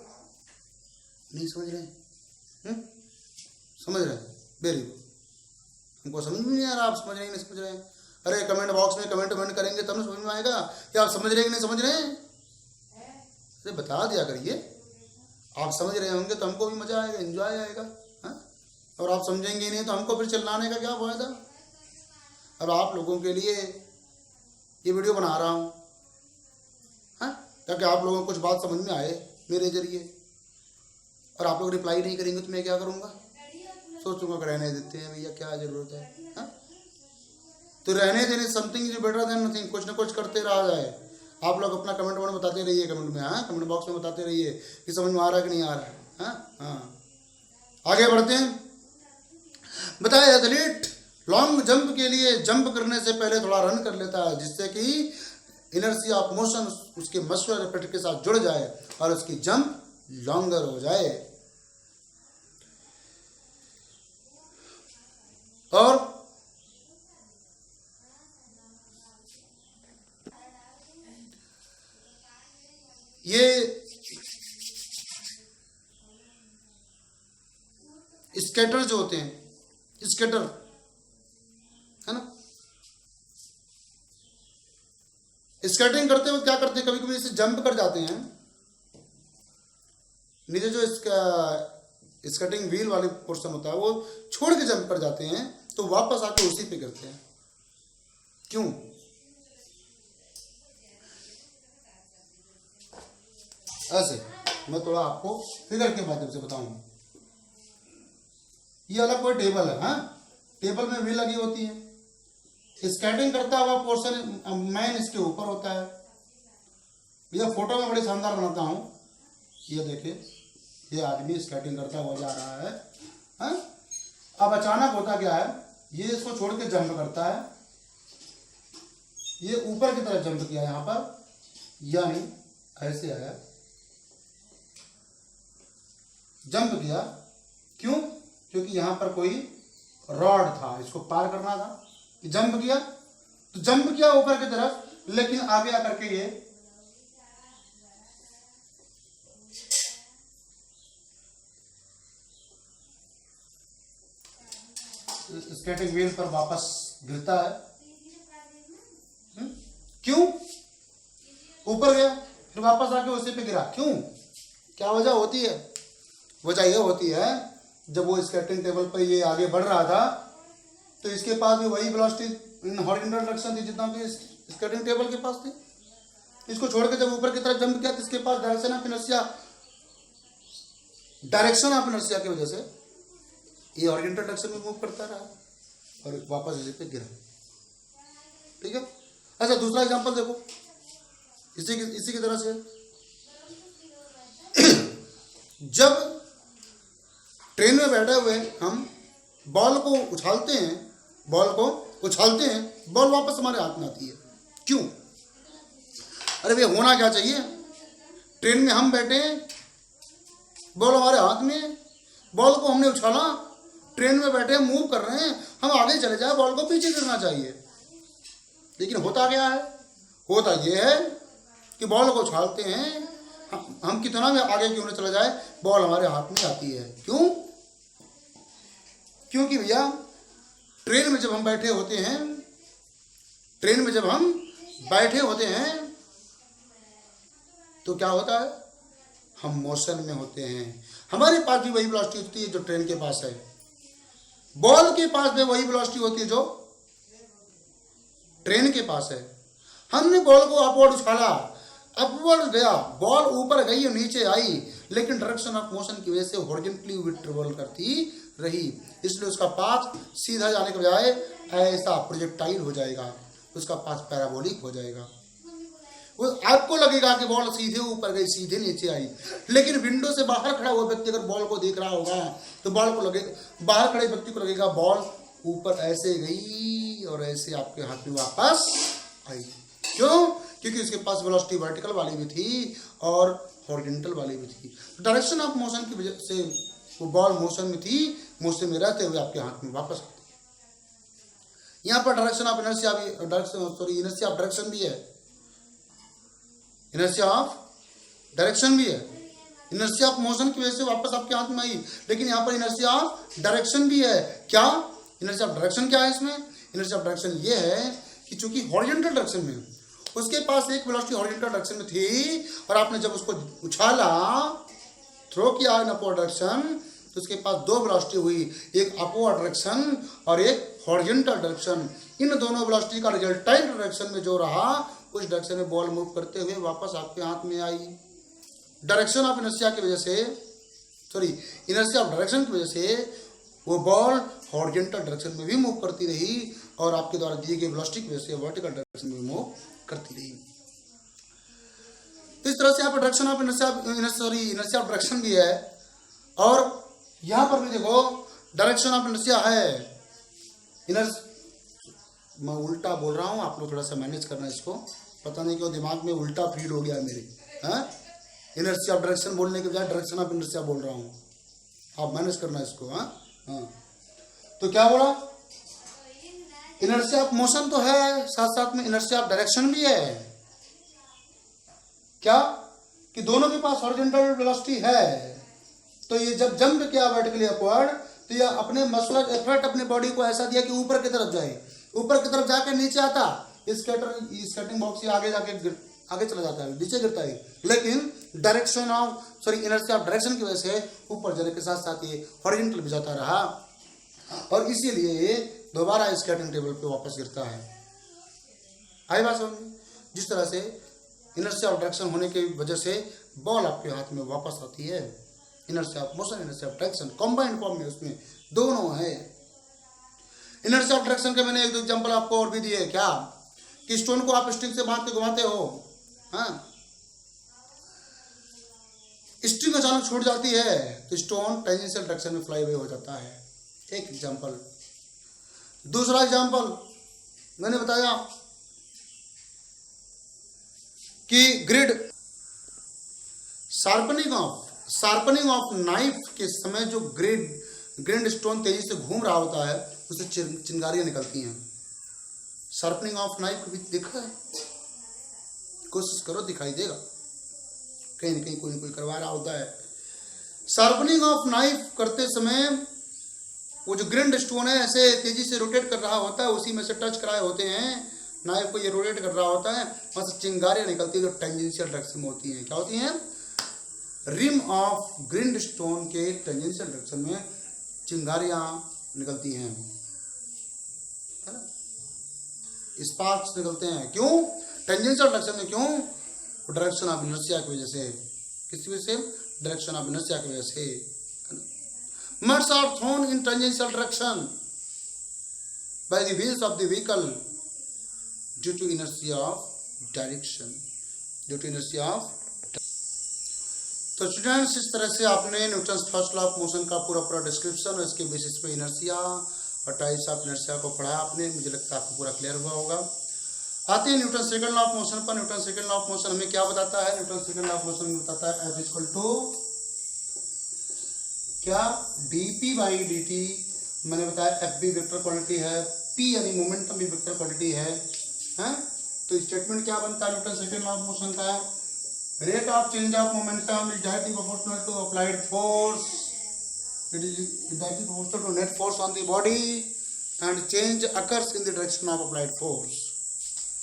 नहीं समझ रहे हैं? समझ रहे हैं? Very good. हमको समझ में नहीं आ रहा, आप समझ रहे हैं नहीं समझ रहे हैं? अरे कमेंट बॉक्स में कमेंट करेंगे तब ना समझ में आएगा कि आप समझ रहे हैं कि नहीं समझ रहे हैं। अरे बता दिया करिए, आप समझ रहे होंगे तो हमको भी मजा आएगा, एंजॉय आएगा। हाँ? और आप समझेंगे नहीं तो हमको फिर चिल्लाने का क्या फायदा। अब आप लोगों के लिए ये वीडियो बना रहा हूँ, हाँ, ताकि आप लोगों को कुछ बात समझ में आए मेरे जरिए। और आप लोग रिप्लाई नहीं करेंगे तो मैं क्या करूँगा? सोचूंगा कि रहने देते हैं भैया, क्या जरूरत है। हाँ? तो रहने देने something is better than nothing. कुछ ना कुछ करते रहा जाए। आप लोग अपना कमेंट में बताते रहिए, कमेंट में, हाँ, कमेंट बॉक्स में बताते रहिए कि समझ में आ रहा है कि नहीं आ रहा है। हाँ हाँ, आगे बढ़ते हैं। बताया एथलीट लॉन्ग जंप के लिए जंप करने से पहले थोड़ा रन कर लेता है, जिससे कि इनर्शिया ऑफ मोशन उसके मस्कुलर एफर्ट के साथ जुड़ जाए और उसकी जंप लॉन्गर हो जाए। और ये स्केटर जो होते हैं, स्केटर है ना, स्केटिंग करते हुए क्या करते हैं, कभी कभी इसे जंप कर जाते हैं। नीचे जो इसका स्केटिंग व्हील वाले पोर्शन होता है वो छोड़ के जंप कर जाते हैं, तो वापस आके उसी पे करते हैं। क्यों? ऐसे मैं थोड़ा आपको फिगर के माध्यम से बताऊंगा। ये अलग कोई टेबल है, हाँ, टेबल में व्हील लगी होती है। स्केटिंग करता हुआ पोर्शन मैन इसके ऊपर होता है। यह फोटो में बड़ी शानदार बनाता हूं। ये देखिए, ये आदमी स्केटिंग करता हुआ जा रहा है, हाँ? अब अचानक होता क्या है, ये इसको छोड़ के जंप करता है। ये ऊपर की तरफ जंप किया यहां पर, यानी ऐसे आया, जंप किया। क्यों? क्योंकि यहां पर कोई रॉड था, इसको पार करना था। जंप किया तो जंप किया ऊपर की तरफ, लेकिन आगे आकर के ये स्केटिंग व्हील पर वापस गिरता है। क्यों? ऊपर गया फिर वापस आके उसी पे गिरा। क्यों? क्या वजह होती है? वजह यह होती है, जब वो स्केटिंग टेबल पर ये आगे बढ़ रहा था तो इसके पास भी वही वेलोसिटी इन हॉरिजॉन्टल डायरेक्शन थी जितना कि स्केटिंग टेबल के पास थी। इसको छोड़ के जब ऊपर की तरफ जंप किया तो इसके पास डायरेक्शन ऑफ इनर्शिया की वजह से ये हॉरिजॉन्टल डायरेक्शन में मूव करता रहा और वापस इसी पे गिरा। ठीक है। अच्छा, दूसरा एग्जांपल देखो, इसी की तरह से जब ट्रेन में बैठे हुए हम बॉल को उछालते हैं, बॉल वापस हमारे हाथ में आती है। क्यों? अरे भैया, होना क्या चाहिए, ट्रेन में हम बैठे, बॉल हमारे हाथ में, बॉल को हमने उछाला, ट्रेन में बैठे मूव कर रहे हैं, हम आगे चले जाए, बॉल को पीछे गिरना चाहिए। लेकिन होता क्या है? होता यह है कि बॉल को उछालते हैं, हम कितना भी आगे क्यों न चला जाए, बॉल हमारे हाथ में आती है। क्यों? क्योंकि भैया ट्रेन में जब हम बैठे होते हैं, ट्रेन में जब हम बैठे होते हैं तो क्या होता है, हम मोशन में होते हैं। हमारे पास भी वही वेलोसिटी होती है जो ट्रेन के पास है, बॉल के पास भी वही वेलोसिटी होती है जो ट्रेन के पास है। हमने बॉल को अपवर्ड उछाला, अपवर्ड गया, बॉल ऊपर गई और नीचे आई, लेकिन डायरेक्शन ऑफ मोशन की वजह से हॉरिजॉन्टली वो ट्रेवल करती रही, इसलिए उसका पाथ सीधा जाने के बजाय ऐसा प्रोजेक्टाइल हो जाएगा, उसका पाथ पैराबोलिक हो जाएगा। वो आपको लगेगा कि बॉल सीधे ऊपर गई, सीधे नीचे आई, लेकिन विंडो से बाहर खड़ा हुआ व्यक्ति अगर बॉल को देख रहा होगा तो बॉल को लगेगा, बाहर खड़े व्यक्ति को लगेगा बॉल ऊपर ऐसे गई और ऐसे आपके हाथ में वापस आई। क्यों? क्योंकि उसके पास वेलोसिटी वर्टिकल वाली भी थी और हॉरिजॉन्टल वाली भी थी। तो डायरेक्शन ऑफ मोशन की वजह से वो बॉल मोशन में थी, मोशन में रहते हुए आपके हाथ में वापस आती। यहाँ पर डायरेक्शन ऑफ इनर्शिया भी, इनर्शिया ऑफ डायरेक्शन भी है, इनर्शिया ऑफ डायरेक्शन भी है। इनर्शिया ऑफ मोशन की वजह से वापस आपके हाथ में आई, लेकिन यहाँ पर इनर्शिया ऑफ डायरेक्शन भी है। क्या इनर्शिया ऑफ डायरेक्शन क्या है इसमें? इनर्शिया ऑफ डायरेक्शन ये है कि चूंकि हॉरिजॉन्टल डायरेक्शन में उसके पास एक वेलोसिटी हॉरिजॉन्टल डायरेक्शन में थी और आपने जब उसको उछाला, थ्रो किया इन अपवर्ड डायरेक्शन, तो उसके पास दो वेलोसिटी हुई, एक अपवर्ड डायरेक्शन और एक हॉरिजॉन्टल डायरेक्शन। इन दोनों वेलोसिटी का रिजल्टेंट डायरेक्शन में जो रहा उस डायरेक्शन में बॉल मूव करते हुए वापस आपके हाथ में आई। डायरेक्शन ऑफ इनर्शिया की वजह से, इनर्शिया ऑफ डायरेक्शन की वजह से वो बॉल हॉरिजॉन्टल डायरेक्शन में भी मूव करती रही और आपके द्वारा दिए गए वेलोसिटी की वजह से वर्टिकल डायरेक्शन में मूव करती रही। इस तरह से यहाँ पर direction of inertia of direction भी है। और यहाँ पर भी देखो डायरेक्शन ऑफ इनर्शिया है, मैं उल्टा बोल रहा हूँ, आप लोग थोड़ा सा मैनेज करना इसको, पता नहीं क्यों दिमाग में उल्टा फीड हो गया मेरे। इनर्शिया ऑफ डायरेक्शन बोलने के बजाय डायरेक्शन ऑफ इनर्शिया बोल रहा हूँ, आप मैनेज करना इसको। हाँ, तो क्या बोला, इनर्शिया ऑफ मोशन तो है, साथ साथ में इनर्शिया ऑफ डायरेक्शन भी है। क्या कि दोनों के पास हॉरिजॉन्टल वेलोसिटी है, तो ये जब जंप किया वर्टिकली अपवर्ड, तो ये अपने मसलर एफर्ट अपने बॉडी को ऐसा दिया कि ऊपर की तरफ जाए, ऊपर की तरफ जाकर नीचे आता, स्केटिंग बॉक्स आगे जाके आगे चला जाता है, नीचे गिरता है, लेकिन direction of inertia of direction की वजह से ऊपर जाने के साथ साथ ये हॉरिजॉन्टल भी जाता रहा और इसीलिए ये दोबारा स्केटिंग टेबल पे वापस गिरता है। आई बात समझ में? जिस तरह से इनर्शिया ऑफ डायरेक्शन होने की वजह से बॉल आपके हाथ में वापस आती है, inertia of motion, inertia of direction combined form में उसमें दोनों है। इनर्शिया ऑफ डायरेक्शन के मैंने एक दो एग्जांपल आपको और भी दिए, क्या कि स्टोन को आप स्ट्रिंग से बांध के घुमाते हो, स्ट्रिंग अचानक छूट जाती है तो स्टोन टेंजेंशियल डायरेक्शन में फ्लाई अवे हो जाता है, एक एग्जांपल। दूसरा एग्जांपल मैंने बताया कि ग्रिड शार्पनिंग ऑफ नाइफ के समय जो ग्रिड स्टोन तेजी से घूम रहा होता है उससे चिंगारियां निकलती हैं। शार्पनिंग ऑफ नाइफ कभी देखा है? कोशिश करो, दिखाई देगा, कहीं न कहीं कोई न कोई करवा रहा होता है। शार्पनिंग ऑफ नाइफ करते समय वो जो ग्रिंड स्टोन है ऐसे तेजी से रोटेट कर रहा होता है, उसी में से टच कराए होते हैं नाइफ को, ये रोटेट कर रहा होता है, वहां से चिंगारियां निकलती है जो टेंजेंशियल डायरेक्शन में होती हैं। क्या होती हैं? रिम ऑफ ग्रिंड स्टोन के टेंजेंशियल डायरेक्शन में चिंगारियां निकलती हैं, है ना, स्पार्क्स निकलते हैं। क्यों? टेंजेंशियल डायरेक्शन में। क्यों? डायरेक्शन ऑफ इनर्शिया की वजह से। किस वजह से? डायरेक्शन ऑफ इनर्शिया की वजह से। Mudds are thrown in tangential direction by the wheels of the vehicle due to inertia of direction. तो स्टूडेंट्स, इस तरह से आपने Newton's first law of motion का पूरा डिस्क्रिप्शन और इसके बेसिस पे इनर्शिया और टाइप्स ऑफ इनर्शिया को पढ़ा आपने। मुझे लगता है आपको पूरा क्लियर हुआ होगा। आते हैं Newton second law of motion पर। Newton second law of motion हमें क्या बताता है? Newton second law of motion में बताता है F इक्वल टू क्या? dp by dt। मैंने बताया F भी वेक्टर क्वांटिटी है, P यानी मोमेंटम भी वेक्टर क्वांटिटी है, तो स्टेटमेंट क्या बनता है Newton second law of motion का? Rate of change of momentum is directly proportional to applied force It is directly proportional to net force on the body and change occurs in the direction of applied force.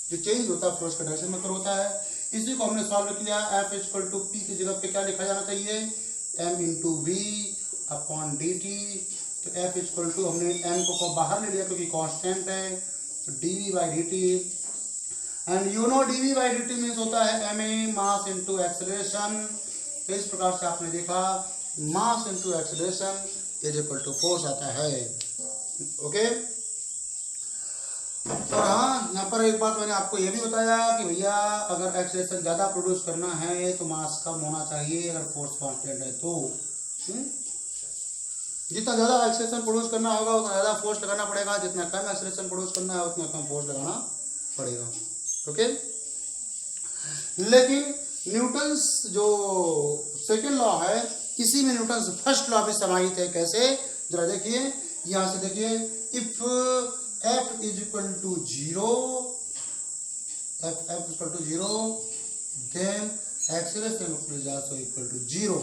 जो चेंज होता है फोर्स का डायरेक्शन में होता है। इसी को हमने सॉल्व किया। F इक्वल टू P की जगह पे क्या लिखा जाना चाहिए, M into v upon D t. तो F इक्वल टू हमने M को बाहर ले लिया क्योंकि कांस्टेंट है, तो dv by D T. And you know dv by D T means होता है ma मास इंटू एक्सेलरेशन। तो इस प्रकार से आपने देखा mass into acceleration is equal to force आता है। ओके। और हाँ, यहाँ पर एक बात मैंने आपको ये भी बताया कि भैया अगर एक्सेलरेशन ज़्यादा प्रोड्यूस करना है तो मास कम होना चाहिए अगर फोर्स कांस्टेंट है तो। जितना ज़्यादा एक्सेलरेशन प्रोड्यूस करना होगा उतना ज़्यादा फोर्स लगाना पड़ेगा, जितना कम एक्सेलरेशन प्रोड्यूस करना है उतना कम फोर्स लगाना पड़ेगा। ओके। लेकिन न्यूटन्स जो सेकेंड लॉ है, इसी में न्यूटन्स फर्स्ट लॉ भी समाहित है। कैसे, जरा देखिए, यहाँ से देखिए, if F is equal to zero, F equal to zero, then acceleration is also equal to zero,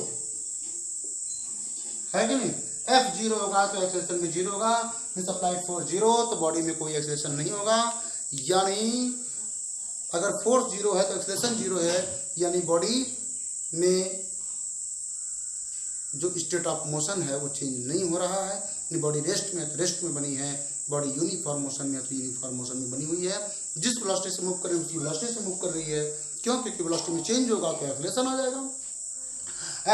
है कि नहीं। F जीरो होगा तो एक्सेलरेशन भी जीरो होगा, मींस अप्लाइड फोर्स जीरो, तो बॉडी में कोई एक्सेलरेशन नहीं होगा। यानी अगर फोर्स जीरो है तो एक्सेलरेशन जीरो है, यानी बॉडी में जो स्टेट ऑफ मोशन है वो चेंज नहीं हो रहा है। बॉडी रेस्ट में है तो रेस्ट में बनी है, बॉडी यूनिफॉर्म मोशन में है तो यूनिफॉर्म मोशन में बनी हुई है। जिस वेलोसिटी से मूव कर रही है उसी वेलोसिटी से मूव कर रही है। क्यों, क्योंकि वेलोसिटी में चेंज होगा तो एक्सेलरेशन आ जाएगा।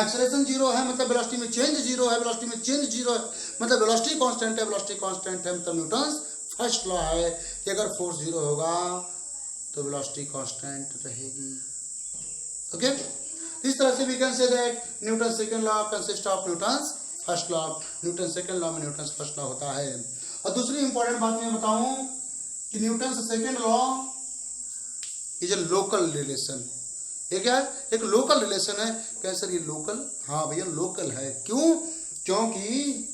एक्सेलरेशन जीरो है मतलब वेलोसिटी में चेंज जीरो है, वेलोसिटी में चेंज जीरो है मतलब वेलोसिटी कांस्टेंट है, वेलोसिटी कांस्टेंट है मतलब न्यूटन्स फर्स्ट लॉ है कि अगर फोर्स जीरो होगा तो वेलोसिटी कांस्टेंट रहेगी। ओके। इस तरह से we can say that Newton second law consist of Newton's first law. Newton second law में न्यूटन फर्स्ट लॉ होता है। और दूसरी इंपॉर्टेंट बात मैं बताऊं कि न्यूटन सेकंड लॉ इज ए लोकल रिलेशन। ये क्या है, एक लोकल रिलेशन है। क्या सर ये लोकल, हाँ भैया लोकल है। क्यों, क्योंकि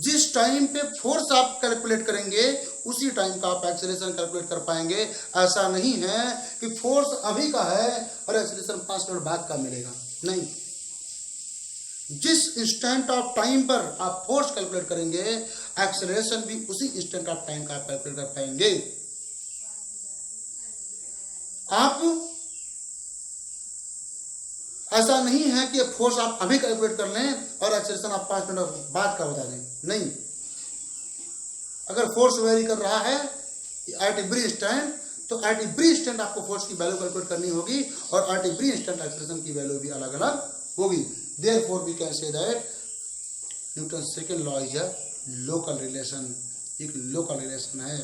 जिस टाइम पे फोर्स आप कैलकुलेट करेंगे उसी टाइम का आप एक्सेलरेशन कैलकुलेट कर पाएंगे। ऐसा नहीं है कि फोर्स अभी का है और एक्सेलरेशन 5 मिनट बाद का मिलेगा, नहीं। जिस इंस्टेंट ऑफ टाइम पर आप फोर्स कैलकुलेट करेंगे एक्सेलरेशन भी उसी इंस्टेंट ऑफ टाइम का आप कैलकुलेट कर पाएंगे। आप ऐसा नहीं है कि फोर्स आप अभी कैलकुलेट कर लें और एक्सेलरेशन आप 5 मिनट बाद का बता दें, नहीं। अगर फोर्स वेरी कर रहा है एट एवरी इंस्टेंट तो एट एवरी इंस्टेंट आपको फोर्स की वैल्यू कैलकुलेट करनी होगी और एट एवरी इंस्टेंट एक्सेलरेशन की वैल्यू भी अलग अलग होगी। Therefore we can say that Newton's second law is a local relation, एक लोकल रिलेशन है।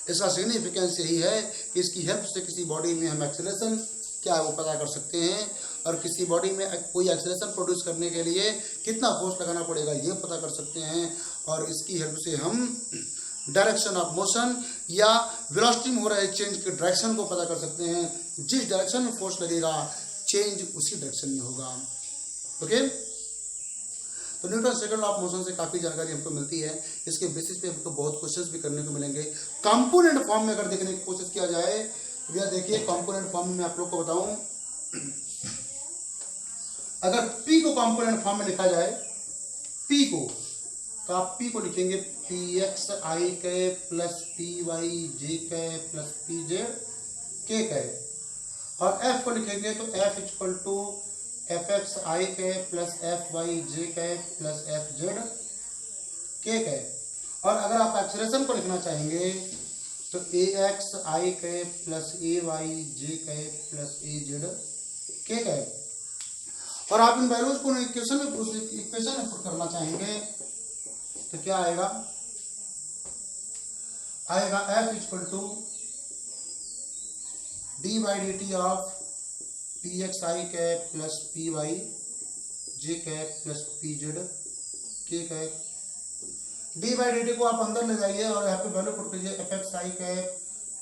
इसका सिग्निफिकेंस यही है कि इसकी हेल्प से किसी बॉडी में हम एक्सेलरेशन क्या है वो पता कर सकते हैं और किसी बॉडी में कोई एक्सेलरेशन प्रोड्यूस करने के लिए कितना फोर्स लगाना पड़ेगा ये पता कर सकते हैं। और इसकी हेल्प से हम डायरेक्शन ऑफ मोशन या वेलोसिटी में हो रहे चेंज के डायरेक्शन को पता कर सकते हैं। जिस डायरेक्शन में फोर्स लगेगा चेंज उसी डायरेक्शन में होगा। ओके। तो Newton second law of motion से काफी जानकारी हमको मिलती है। इसके बेसिस पे हमको बहुत क्वेश्चंस भी करने को मिलेंगे। कंपोनेंट फॉर्म में अगर देखने की कोशिश किया जाए तो भैया देखिए कंपोनेंट फॉर्म में मैं आप लोग को बताऊं, अगर P को कंपोनेंट फॉर्म में लिखा जाए, P को, तो आप P को लिखेंगे px i के प्लस py j के प्लस pz k के, और F को लिखेंगे तो F equal to fx i के प्लस fy j के प्लस fz k के। और अगर आप एक्सेलरेशन को लिखना चाहेंगे तो ax i के प्लस ay j के प्लस az k के। और आप इन वैल्यूज को इक्वेशन में पुट करना चाहेंगे तो क्या आएगा, F equal to D by D T of P X I cap plus P Y J cap plus P Z K cap. D by D T को आप अंदर ले जाइए और यहाँ पे वैल्यू पुट कीजिए F X I cap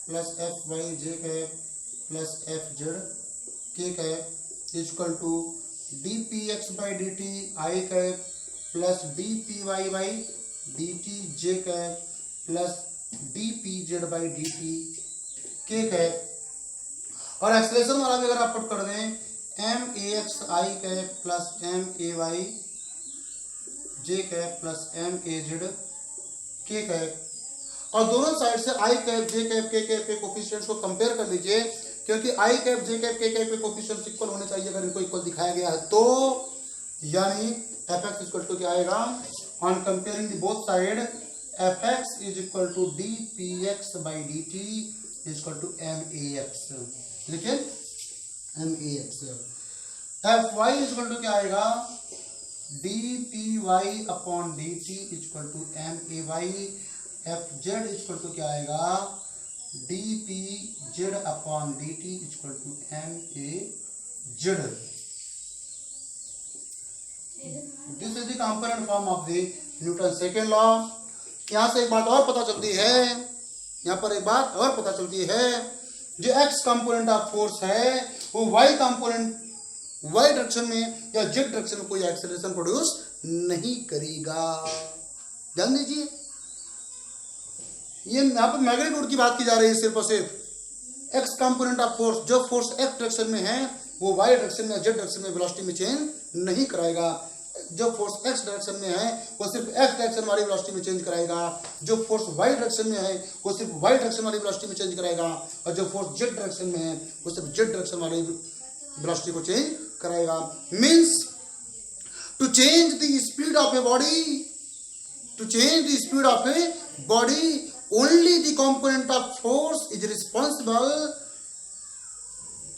plus F Y J cap plus F Z K cap equal to D P X by D T I cap plus D P Y by D T J cap plus D P Z by D T K cap. और एक्सलेशन वाला भी अगर आप पुट कर दें M A X I cap plus M A Y J cap plus M A Z K cap, और दोनों साइड से I cap J cap K cap के कोफिशिएंट्स को कंपेयर कर लीजिए, क्योंकि आई cap J cap K cap के कोफिशिएंट्स इक्वल होने चाहिए अगर इनको इक्वल दिखाया गया है तो, यानी एफ एक्स इक्वल टू क्या आएगा, on comparing the both side F X is equal to D P X by D T is equal to M A X, लिखिए M A X. F Y is equal to क्या आएगा, D P Y upon D T is equal to M A Y. F Z is equal to क्या आएगा, D P Z upon D T is equal to M A Z. This is the component form of the Newton second law. यहां से एक बात और पता चलती है, यहां पर एक बात और पता चलती है, जो एक्स कंपोनेंट ऑफ फोर्स है वो वाई कंपोनेंट वाई डायरेक्शन में या जेड डायरेक्शन में कोई एक्सेलरेशन प्रोड्यूस नहीं करेगा। ध्यान दीजिए, ये यहाँ पर मैग्नीट्यूड की बात की जा रही है सिर्फ और सिर्फ। एक्स कंपोनेंट ऑफ फोर्स, जो फोर्स एक्स डायरेक्शन में है वो वाई डायरेक्शन में जेड डायरेक्शन में वेलोसिटी में चेंज नहीं कराएगा। जो फोर्स एक्स डायरेक्शन में है वो सिर्फ एक्स डायरेक्शन वाली वेलोसिटी में चेंज कराएगा, जो फोर्स वाई डायरेक्शन में है वो सिर्फ वाई डायरेक्शन वाली वेलोसिटी में चेंज कराएगा, और जो फोर्स जेड डायरेक्शन में है वो सिर्फ जेड डायरेक्शन वाली वेलोसिटी को चेंज कराएगा। Means to change the speed of a body, to change the speed of a body only the component of force is responsible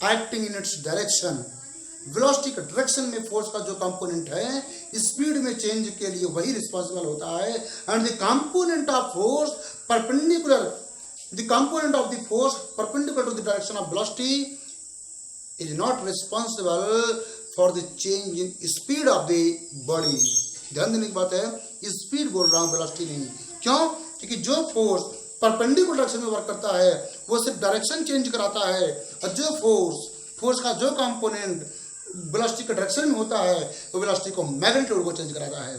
acting in its direction। Velocity के डायरेक्शन में फोर्स का जो कंपोनेंट है स्पीड में चेंज के लिए वही रिस्पॉन्सिबल होता है। And the component of force perpendicular, the component of the force perpendicular to the direction of velocity is not responsible for the change in speed of the body. ध्यान देने की बात है, स्पीड बोल रहा हूं, वेलोसिटी नहीं। क्यों? क्योंकि जो फोर्स परपेंडिकुलर डायरेक्शन में वर्क करता है वो सिर्फ डायरेक्शन चेंज कराता है, और जो फोर्स का जो कंपोनेंट वेलोसिटी के डायरेक्शन में होता है वो वेलोसिटी को मैग्नीट्यूड को चेंज कराता है।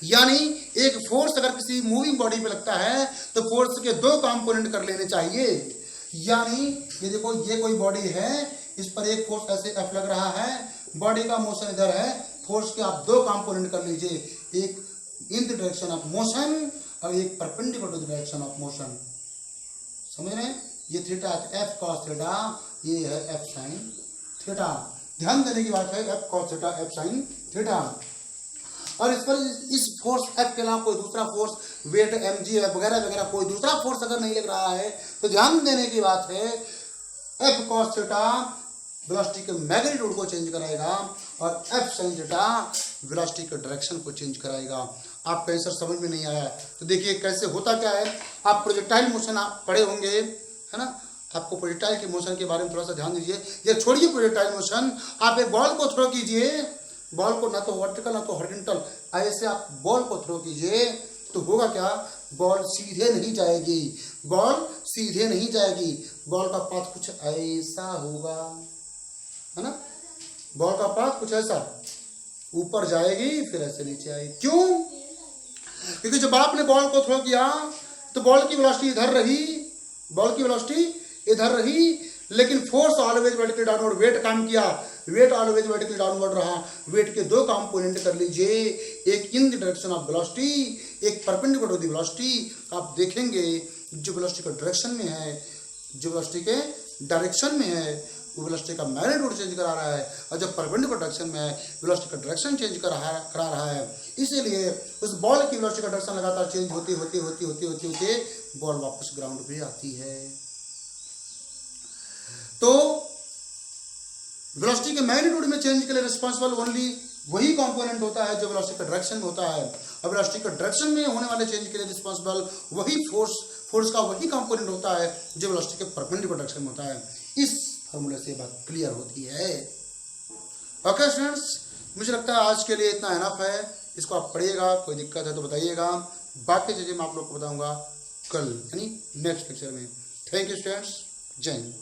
यानी एक फोर्स अगर किसी मूविंग बॉडी पे लगता है तो फोर्स के दो कंपोनेंट कर लेने चाहिए। यानी ये देखो, ये कोई बॉडी है, इस पर एक फोर्स ऐसे एफ लग रहा है, बॉडी का मोशन इधर है, फोर्स के आप दो कंपोनेंट कर लीजिए, एक in the direction of motion और एक perpendicular to the direction of motion. समझ रहे हैं? ये थीटा एफ कॉस थीटा, ये है एफ साइन थीटा। ध्यान देने की बात है, F cos theta F sine theta. और इस पर इस फोर्स एफ के अलावा कोई दूसरा फोर्स, वेट एम जी वगैरह वगैरह कोई दूसरा फोर्स अगर नहीं लग रहा है तो ध्यान देने की बात है, एफ कॉस थीटा वेलोसिटी के मैग्नीट्यूड को चेंज कराएगा और एफ साइन थीटा वेलोसिटी के डायरेक्शन को चेंज कराएगा। आपका आंसर समझ में नहीं आया तो देखिए कैसे होता क्या है। आप प्रोजेक्टाइल मोशन आप पढ़े होंगे, है ना, आपको प्रोजेक्टाइल के मोशन के बारे में थोड़ा सा ध्यान दीजिए। ये छोड़िए प्रोजेक्टाइल मोशन, आप एक बॉल को थ्रो कीजिए, बॉल को ना तो वर्टिकल ना तो हॉरिजॉन्टल, ऐसे आप बॉल को थ्रो कीजिए तो होगा क्या, बॉल सीधे नहीं जाएगी, बॉल सीधे नहीं जाएगी, बॉल का पाथ कुछ ऐसा होगा, है ना, बॉल का पाथ कुछ ऐसा ऊपर जाएगी फिर ऐसे नीचे आएगी। क्यों? क्योंकि जब आपने बॉल को थ्रो किया तो बॉल की वेलोसिटी इधर रही, बॉल की वेलोसिटी इधर रही, लेकिन force always vertically downward, weight काम किया, वेट ऑलवेज वर्टिकली डाउनवर्ड रहा। वेट के दो कंपोनेंट कर लीजिए, एक in the direction of velocity, एक परपेंडिकुलर टू द वेलोसिटी। आप देखेंगे जो वेलोसिटी के डायरेक्शन में है, जो वेलोसिटी के डायरेक्शन में है वो वेलोसिटी का मैग्नीट्यूड चेंज करा रहा है, और जब परपेंडिकुलर डायरेक्शन में है वेलोसिटी का डायरेक्शन चेंज करा रहा है। इसीलिए उस बॉल की वेलोसिटी का डायरेक्शन लगातार चेंज होती होती होती होती होती होती बॉल वापस ग्राउंड पे आती है। तो वेलोसिटी के मैग्नीट्यूड में चेंज के लिए रिस्पॉन्सिबल ओनली वही कंपोनेंट होता है जो वेलोसिटी के डायरेक्शन में होता है, और वेलोसिटी के डायरेक्शन में होने वाले चेंज के लिए रिस्पॉन्सिबल वही फोर्स का वही कंपोनेंट होता है जो वेलोसिटी के परपेंडिकुलर डायरेक्शन में होता है। इस फॉर्मूले से बात क्लियर होती है। ओके स्टूडेंट्स, मुझे लगता है आज के लिए इतना इनफ है। इसको आप पढ़िएगा, कोई दिक्कत है तो बताइएगा, बाकी चीजें मैं आप लोग को बताऊंगा कल, यानी नेक्स्ट लेक्चर में। थैंक यू स्टूडेंट्स, जय हिंद।